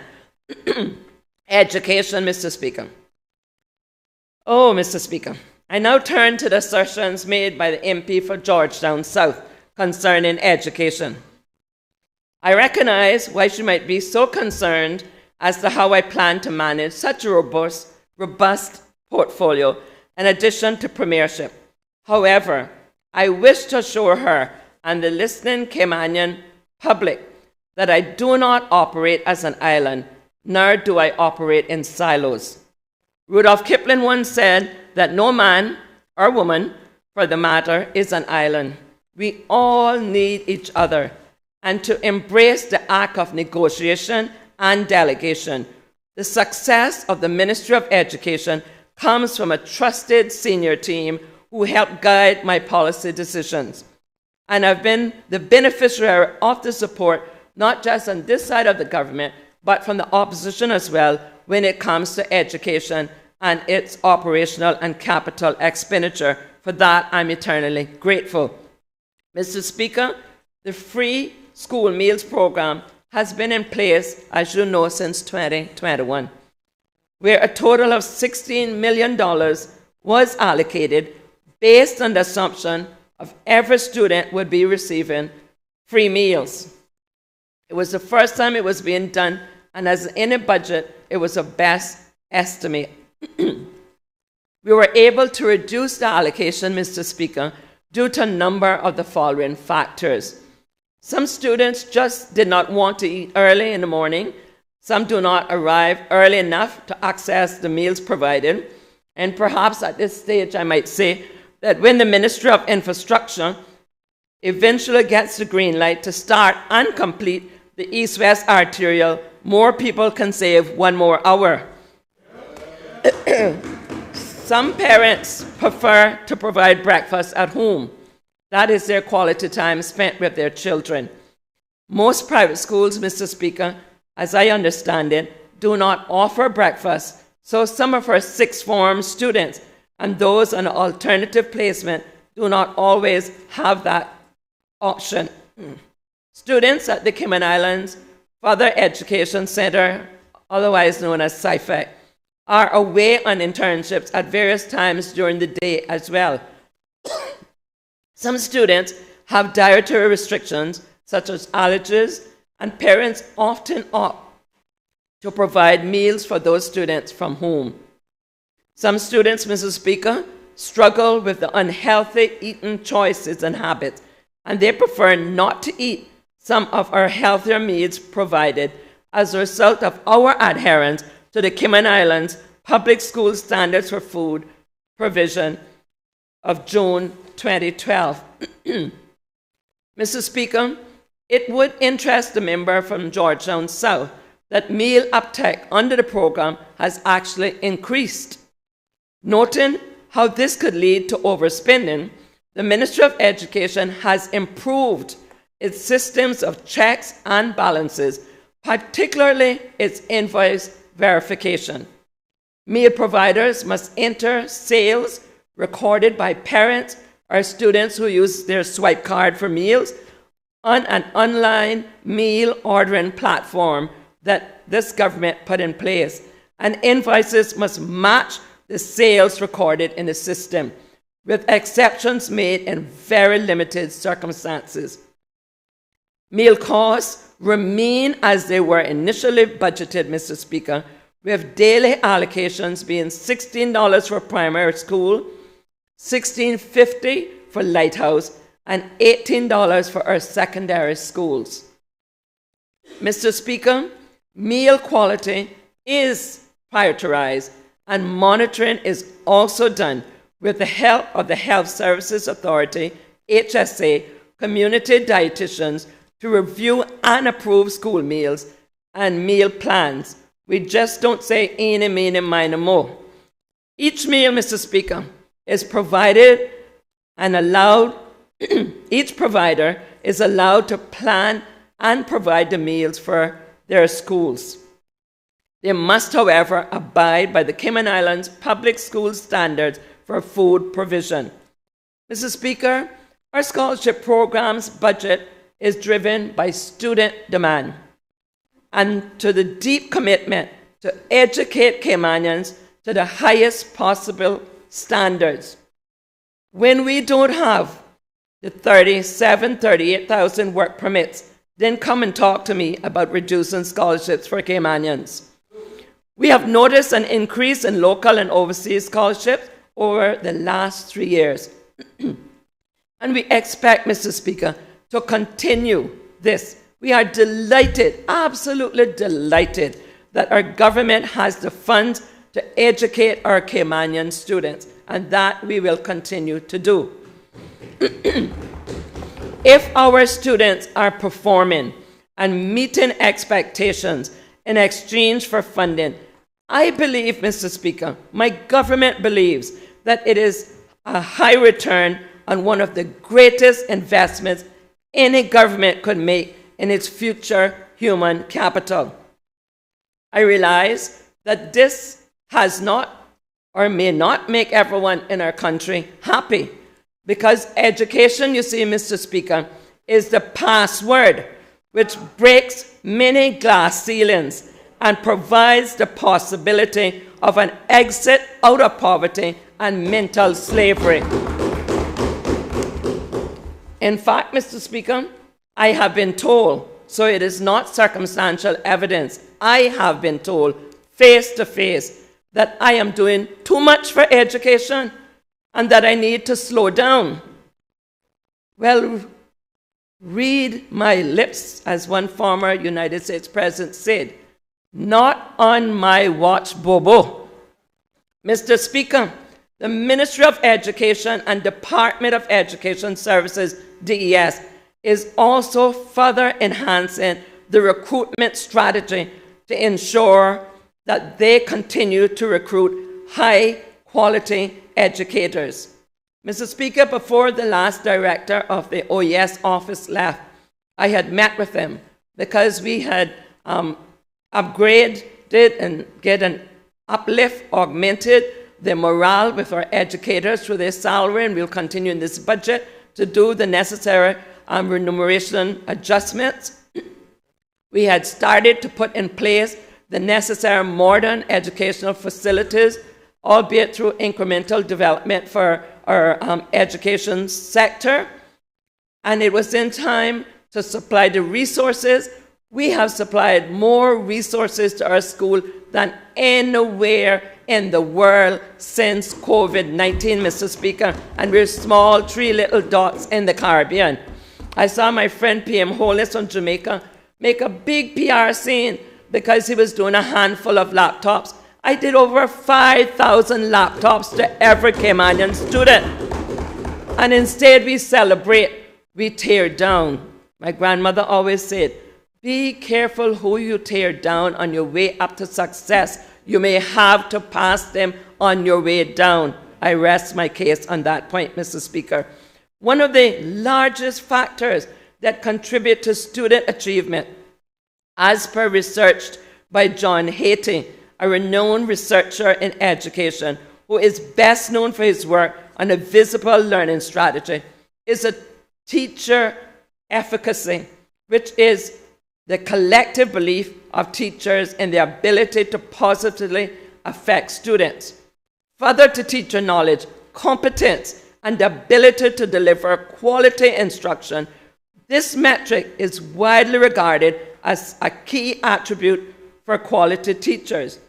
Speaker 5: Education, Mr. Speaker. Oh, Mr. Speaker. I now turn to the assertions made by the MP for Georgetown South concerning education. I recognize why she might be so concerned as to how I plan to manage such a robust portfolio in addition to premiership. However, I wish to assure her and the listening Caymanian public that I do not operate as an island, nor do I operate in silos. Rudolph Kipling once said that no man or woman, for the matter, is an island. We all need each other, and to embrace the act of negotiation and delegation. The success of the Ministry of Education comes from a trusted senior team who help guide my policy decisions. and I've been the beneficiary of the support, not just on this side of the government, but from the opposition as well, when it comes to education and its operational and capital expenditure. For that, I'm eternally grateful. Mr. Speaker, the free school meals program has been in place, as you know, since 2021, where a total of $16 million was allocated based on the assumption of every student would be receiving free meals. It was the first time it was being done, and as in a budget, it was a best estimate. We were able to reduce the allocation, Mr. Speaker, due to a number of the following factors. Some students just did not want to eat early in the morning. Some do not arrive early enough to access the meals provided. And perhaps at this stage, I might say that when the Ministry of Infrastructure eventually gets the green light to start and complete the East-West Arterial, more people can save 1 more hour. Some parents prefer to provide breakfast at home. That is their quality time spent with their children. Most private schools, Mr. Speaker, as I understand it, do not offer breakfast, so some of our sixth form students and those on alternative placement do not always have that option. Students at the Cayman Islands Further Education Center, otherwise known as CIFEC, are away on internships at various times during the day as well. Some students have dietary restrictions, such as allergies, and parents often opt to provide meals for those students from home. Some students, Mr. Speaker, struggle with the unhealthy eating choices and habits, and they prefer not to eat some of our healthier meals provided as a result of our adherence to the Cayman Islands Public School Standards for Food provision of June 2012. Mr. Speaker, it would interest the member from Georgetown South that meal uptake under the program has actually increased. Noting how this could lead to overspending, the Ministry of Education has improved its systems of checks and balances, particularly its invoice verification. Meal providers must enter sales recorded by parents or students who use their swipe card for meals on an online meal ordering platform that this government put in place, and invoices must match the sales recorded in the system, with exceptions made in very limited circumstances. Meal costs remain as they were initially budgeted, Mr. Speaker, with daily allocations being $16 for primary school, $16.50 for Lighthouse, and $18 for our secondary schools. Mr. Speaker, meal quality is prioritized, and monitoring is also done with the help of the Health Services Authority, HSA, community dietitians, to review and approve school meals and meal plans. We just don't say eeny, meeny, miny, mo. Each meal, Mr. Speaker, is provided and allowed, each provider is allowed to plan and provide the meals for their schools. They must, however, abide by the Cayman Islands Public School Standards for Food Provision. Mr. Speaker, our scholarship program's budget is driven by student demand and to the deep commitment to educate Caymanians to the highest possible standards. When we don't have the 38,000 work permits, then come and talk to me about reducing scholarships for Caymanians. We have noticed an increase in local and overseas scholarships over the last 3 years. And we expect, Mr. Speaker, to continue this. We are delighted, absolutely delighted, that our government has the funds to educate our Caymanian students, and that we will continue to do. If our students are performing and meeting expectations in exchange for funding, I believe, Mr. Speaker, my government believes that it is a high return on one of the greatest investments any government could make in its future human capital. I realize that this has not or may not make everyone in our country happy, because education, you see, Mr. Speaker, is the password which breaks many glass ceilings and provides the possibility of an exit out of poverty and mental slavery. In fact, Mr. Speaker, I have been told, so it is not circumstantial evidence, I have been told face to face that I am doing too much for education and that I need to slow down. Well, read my lips, as one former United States president said. Not on my watch, Bobo. Mr. Speaker, the Ministry of Education and Department of Education Services, DES, is also further enhancing the recruitment strategy to ensure that they continue to recruit high-quality educators. Mr. Speaker, before the last director of the OES office left, I had met with him because we had upgraded and get an uplift, augmented the morale with our educators through their salary, and we'll continue in this budget to do the necessary remuneration adjustments. We had started to put in place the necessary modern educational facilities, albeit through incremental development for our education sector. And it was in time to supply the resources. We have supplied more resources to our school than anywhere in the world since COVID-19, Mr. Speaker, and we're small, three little dots in the Caribbean. I saw my friend PM Hollis from Jamaica make a big PR scene because he was doing a handful of laptops. I did over 5,000 laptops to every Caymanian student. And instead we celebrate, we tear down. My grandmother always said, be careful who you tear down on your way up to success. You may have to pass them on your way down. I rest my case on that point, Mr. Speaker. One of the largest factors that contribute to student achievement, as per research by John Hatie, a renowned researcher in education who is best known for his work on a visible learning strategy, is a teacher efficacy, which is the collective belief of teachers in their ability to positively affect students. Further to teacher knowledge, competence, and the ability to deliver quality instruction, this metric is widely regarded as a key attribute for quality teachers.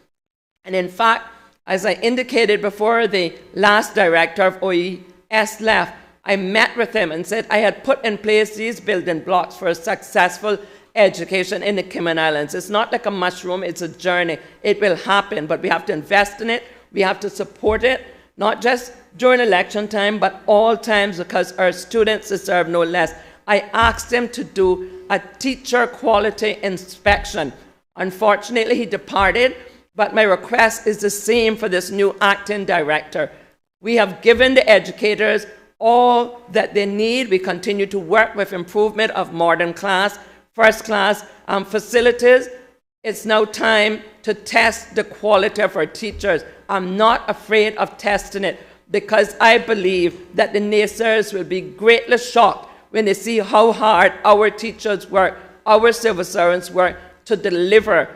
Speaker 5: And in fact, as I indicated before the last director of OES left, I met with him and said I had put in place these building blocks for a successful education in the Cayman Islands. It's not like a mushroom, it's a journey. It will happen, but we have to invest in it. We have to support it, not just during election time, but all times, because our students deserve no less. I asked him to do a teacher quality inspection. Unfortunately, he departed, but my request is the same for this new acting director. We have given the educators all that they need. We continue to work with improvement of modern class, first class facilities. It's now time to test the quality of our teachers. I'm not afraid of testing it because I believe that the naysayers will be greatly shocked when they see how hard our teachers work, our civil servants work to deliver.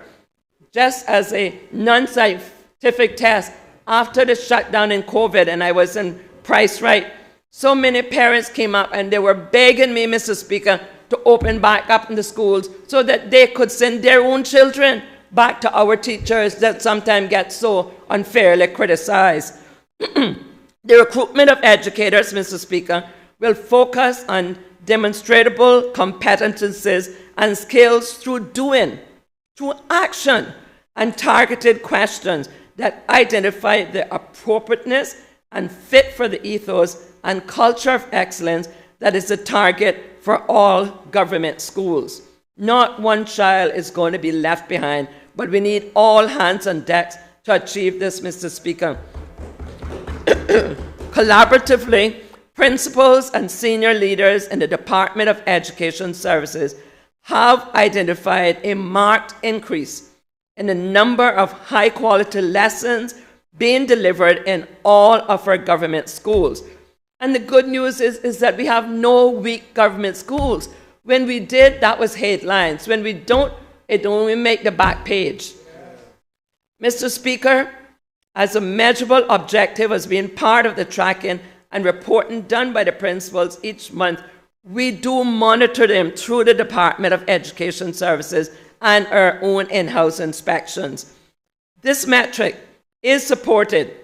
Speaker 5: Just as a non-scientific test, after the shutdown in COVID, and I was in Price Right, so many parents came up and they were begging me, Mr. Speaker, to open back up in the schools so that they could send their own children back to our teachers that sometimes get so unfairly criticized. The recruitment of educators, Mr. Speaker, will focus on demonstrable competencies and skills through doing, through action, and targeted questions that identify the appropriateness and fit for the ethos and culture of excellence that is the target for all government schools. Not one child is going to be left behind, but we need all hands on deck to achieve this, Mr. Speaker. Collaboratively, Principals and senior leaders in the Department of Education Services have identified a marked increase in the number of high-quality lessons being delivered in all of our government schools. And the good news is that we have no weak government schools. When we did, that was headlines. When we don't, it don't even make the back page. Mr. Speaker, as a measurable objective as being part of the tracking and reporting done by the principals each month, we do monitor them through the Department of Education Services and our own in-house inspections. This metric is supported,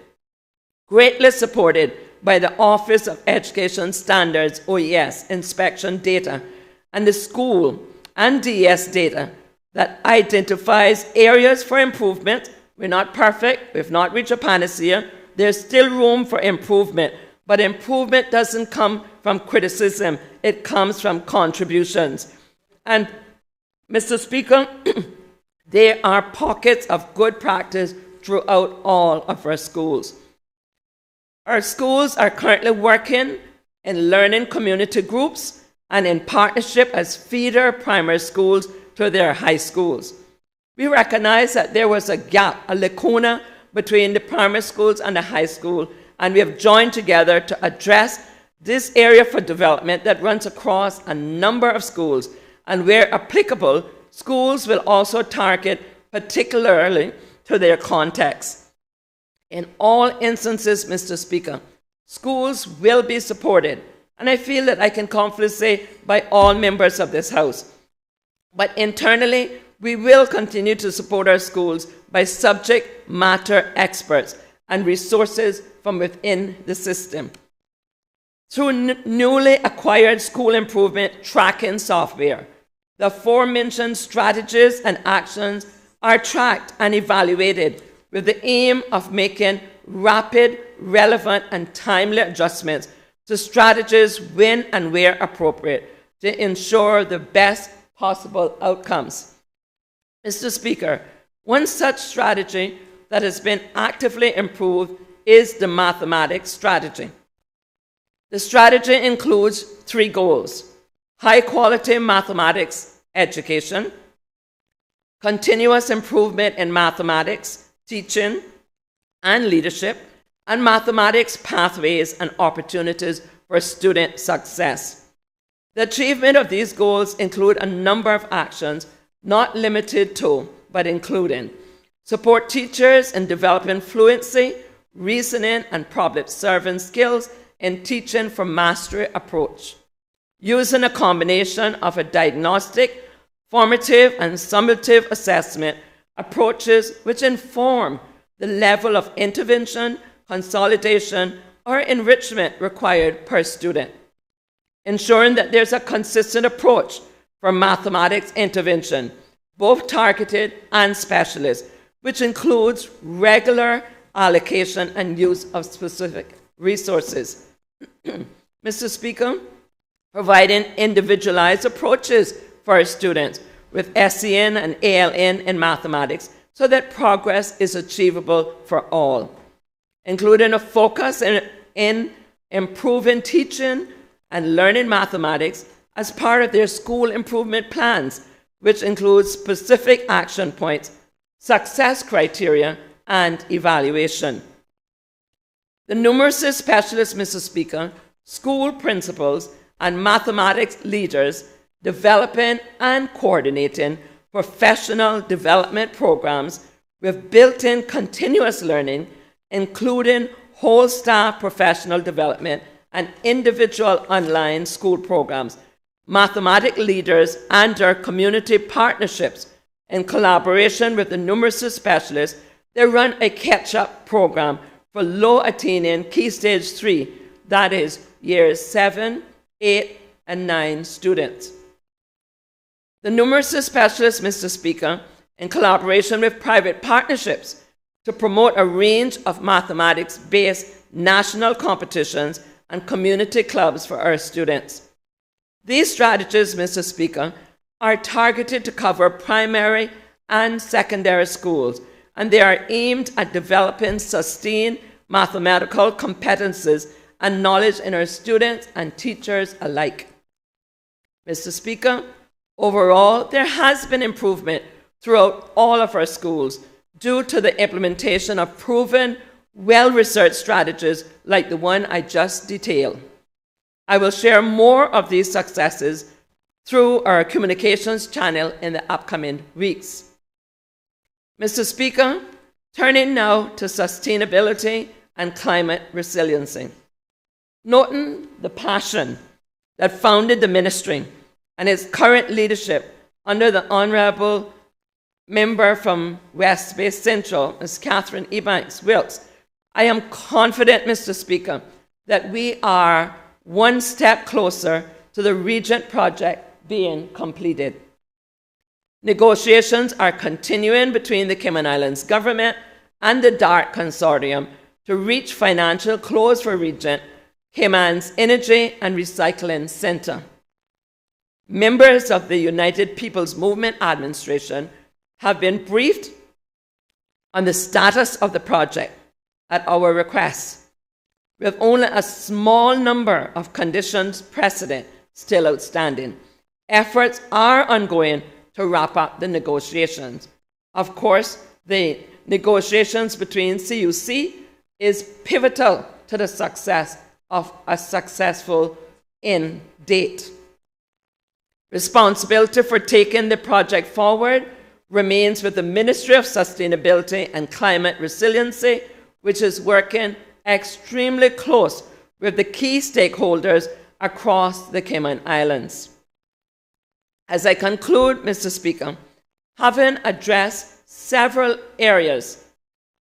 Speaker 5: greatly supported, by the Office of Education Standards, OES, inspection data, and the school and DES data that identifies areas for improvement. We're not perfect, we've not reached a panacea, there's still room for improvement, but improvement doesn't come from criticism, it comes from contributions. And Mr. Speaker, there are pockets of good practice throughout all of our schools. Our schools are currently working in learning community groups and in partnership as feeder primary schools to their high schools. We recognize that there was a gap, a lacuna between the primary schools and the high school, and we have joined together to address this area for development that runs across a number of schools, and where applicable, schools will also target particularly to their context. In all instances, Mr. Speaker, schools will be supported, and I feel that I can confidently say by all members of this House. But internally, we will continue to support our schools by subject matter experts and resources from within the system. Through newly acquired school improvement tracking software, the aforementioned strategies and actions are tracked and evaluated with the aim of making rapid, relevant, and timely adjustments to strategies when and where appropriate to ensure the best possible outcomes. Mr. Speaker, one such strategy that has been actively improved is the mathematics strategy. The strategy includes 3 goals: high-quality mathematics education, continuous improvement in mathematics teaching and leadership, and mathematics pathways and opportunities for student success. The achievement of these goals include a number of actions, not limited to, but including support teachers in developing fluency, reasoning, and problem-solving skills in teaching for mastery approach, using a combination of a diagnostic, formative, and summative assessment approaches which inform the level of intervention, consolidation, or enrichment required per student, ensuring that there's a consistent approach for mathematics intervention, both targeted and specialist, which includes regular allocation and use of specific resources. Mr. Speaker, providing individualized approaches for our students with SEN and ALN in mathematics so that progress is achievable for all, including a focus in improving teaching and learning mathematics as part of their school improvement plans, which includes specific action points, success criteria, and evaluation. The numeracy specialists, Mr. Speaker, school principals, and mathematics leaders developing and coordinating professional development programs with built-in continuous learning, including whole staff professional development and individual online school programs. Mathematics leaders and their community partnerships, in collaboration with the numeracy specialists, they run a catch-up program for low-attaining Key Stage 3, that is, years 7, 8, and 9 students. The numeracy specialists, Mr. Speaker, in collaboration with private partnerships, to promote a range of mathematics-based national competitions and community clubs for our students. These strategies, Mr. Speaker, are targeted to cover primary and secondary schools, and they are aimed at developing sustained mathematical competencies and knowledge in our students and teachers alike. Mr. Speaker, overall, there has been improvement throughout all of our schools due to the implementation of proven, well-researched strategies like the one I just detailed. I will share more of these successes through our communications channel in the upcoming weeks. Mr. Speaker, turning now to sustainability and climate resiliency. Noting the passion that founded the ministry and its current leadership under the Honourable Member from West Bay Central, Ms. Catherine Ebanks-Wilkes, I am confident, Mr. Speaker, that we are one step closer to the Regent project being completed. Negotiations are continuing between the Cayman Islands government and the DART Consortium to reach financial close for Regent, Cayman's Energy and Recycling Centre. Members of the United People's Movement Administration have been briefed on the status of the project at our request, with only a small number of conditions precedent still outstanding. Efforts are ongoing to wrap up the negotiations. Of course, the negotiations between CUC is pivotal to the success of a successful end date. Responsibility for taking the project forward remains with the Ministry of Sustainability and Climate Resiliency, which is working extremely close with the key stakeholders across the Cayman Islands. As I conclude, Mr. Speaker, having addressed several areas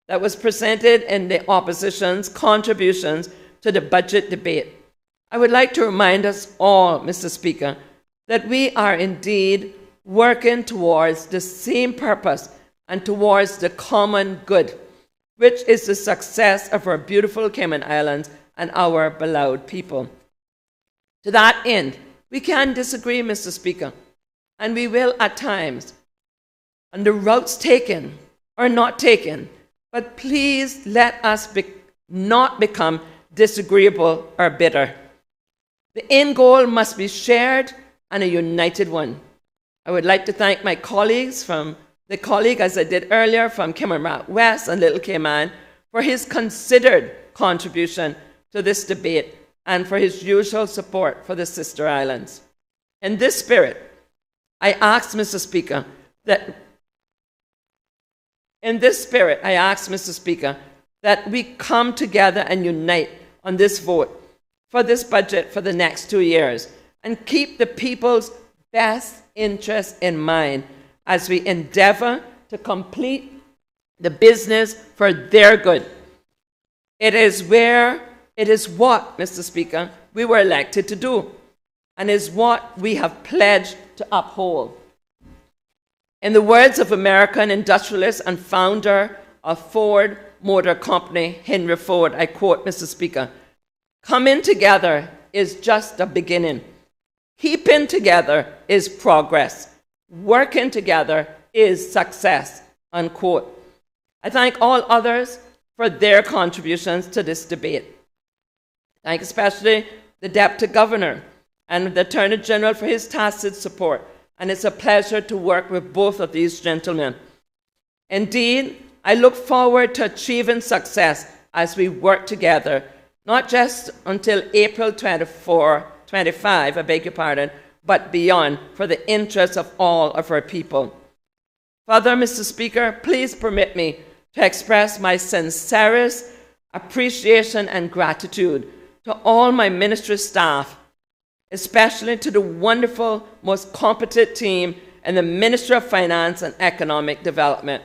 Speaker 5: that was presented in the opposition's contributions to the budget debate, I would like to remind us all, Mr. Speaker, that we are indeed working towards the same purpose and towards the common good, which is the success of our beautiful Cayman Islands and our beloved people. To that end, we can disagree, Mr. Speaker, and we will at times, on the routes taken or not taken, but please let us not become disagreeable or bitter. The end goal must be shared and a united one. I would like to thank my colleagues as I did earlier, from Cayman West and Little Cayman, for his considered contribution to this debate and for his usual support for the sister islands. In this spirit, I ask, Mr. Speaker, that we come together and unite on this vote for this budget for the next 2 years and keep the people's best interests in mind as we endeavor to complete the business for their good. It is what, Mr. Speaker, we were elected to do, and is what we have pledged to uphold. In the words of American industrialist and founder of Ford Motor Company, Henry Ford, I quote, Mr. Speaker, "Coming together is just a beginning. Keeping together is progress. Working together is success," unquote. I thank all others for their contributions to this debate. I thank especially the Deputy Governor and the Attorney General for his tacit support, and it's a pleasure to work with both of these gentlemen. Indeed, I look forward to achieving success as we work together, not just until April 25, but beyond, for the interests of all of our people. Further, Mr. Speaker, please permit me to express my sincerest appreciation and gratitude to all my ministry staff, especially to the wonderful, most competent team in the Ministry of Finance and Economic Development.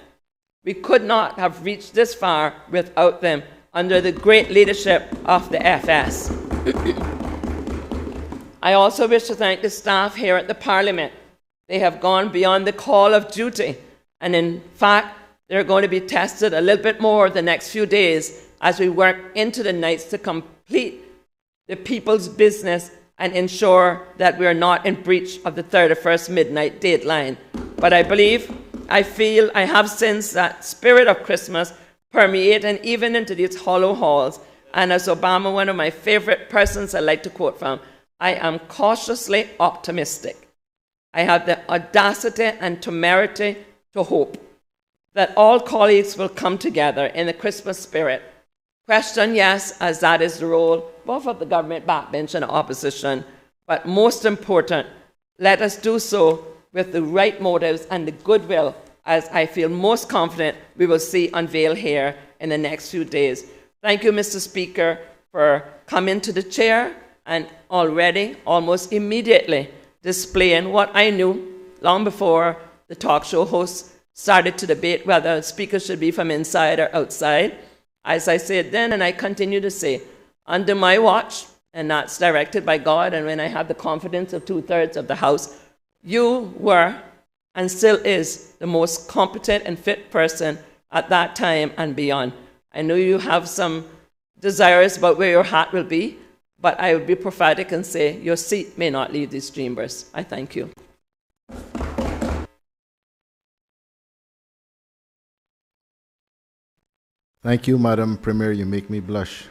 Speaker 5: We could not have reached this far without them, under the great leadership of the FS. I also wish to thank the staff here at the Parliament. They have gone beyond the call of duty, and in fact, they're going to be tested a little bit more the next few days as we work into the nights to complete the people's business and ensure that we are not in breach of the 31st midnight deadline. But I feel, I have sensed that spirit of Christmas permeate and even into these hollow halls And as Obama, one of my favorite persons I like to quote from, I am cautiously optimistic. I have the audacity and temerity to hope that all colleagues will come together in the Christmas spirit. Question, yes, as that is the role both of the government backbench and opposition, but most important, let us do so with the right motives and the goodwill, as I feel most confident we will see unveil here in the next few days. Thank you, Mr. Speaker, for coming to the chair and already, almost immediately, displaying what I knew long before the talk show hosts started to debate whether a speaker should be from inside or outside. As I said then, and I continue to say, under my watch, and that's directed by God, and when I have the confidence of 2/3 of the House, you were and still is the most competent and fit person at that time and beyond. I know you have some desires about where your hat will be, but I would be prophetic and say your seat may not leave these chambers. I thank you.
Speaker 1: Thank you, Madam Premier. You make me blush.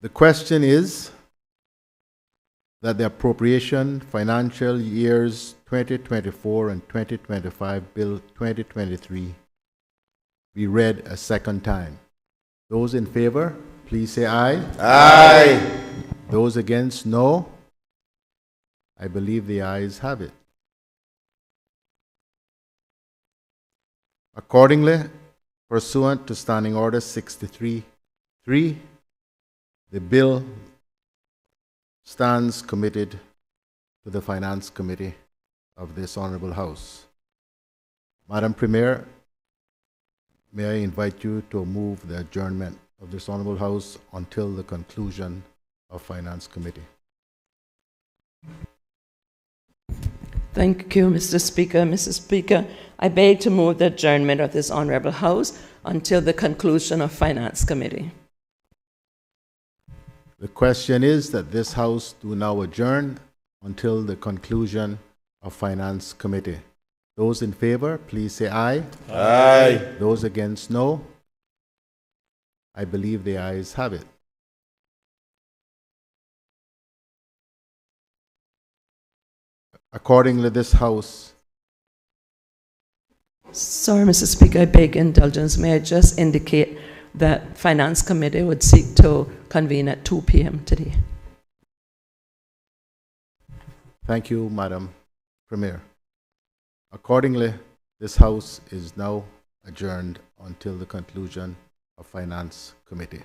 Speaker 1: The question is that the appropriation financial years 2024 and 2025 Bill 2023 be read a second time. Those in favor, please say aye.
Speaker 2: Aye.
Speaker 1: Those against, no. I believe the ayes have it. Accordingly, pursuant to Standing Order 63-3, the bill stands committed to the Finance Committee of this Honorable House. Madam Premier, may I invite you to move the adjournment of this Honorable House until the conclusion of Finance Committee.
Speaker 5: Thank you, Mr. Speaker. Mr. Speaker, I beg to move the adjournment of this Honourable House until the conclusion of Finance Committee.
Speaker 1: The question is that this House do now adjourn until the conclusion of Finance Committee. Those in favor, please say aye.
Speaker 2: Aye.
Speaker 1: Those against, no. I believe the ayes have it. Accordingly, this House...
Speaker 5: Sorry, Mr. Speaker, I beg indulgence. May I just indicate that Finance Committee would seek to convene at 2 p.m. today.
Speaker 1: Thank you, Madam Premier. Accordingly, this House is now adjourned until the conclusion of Finance Committee.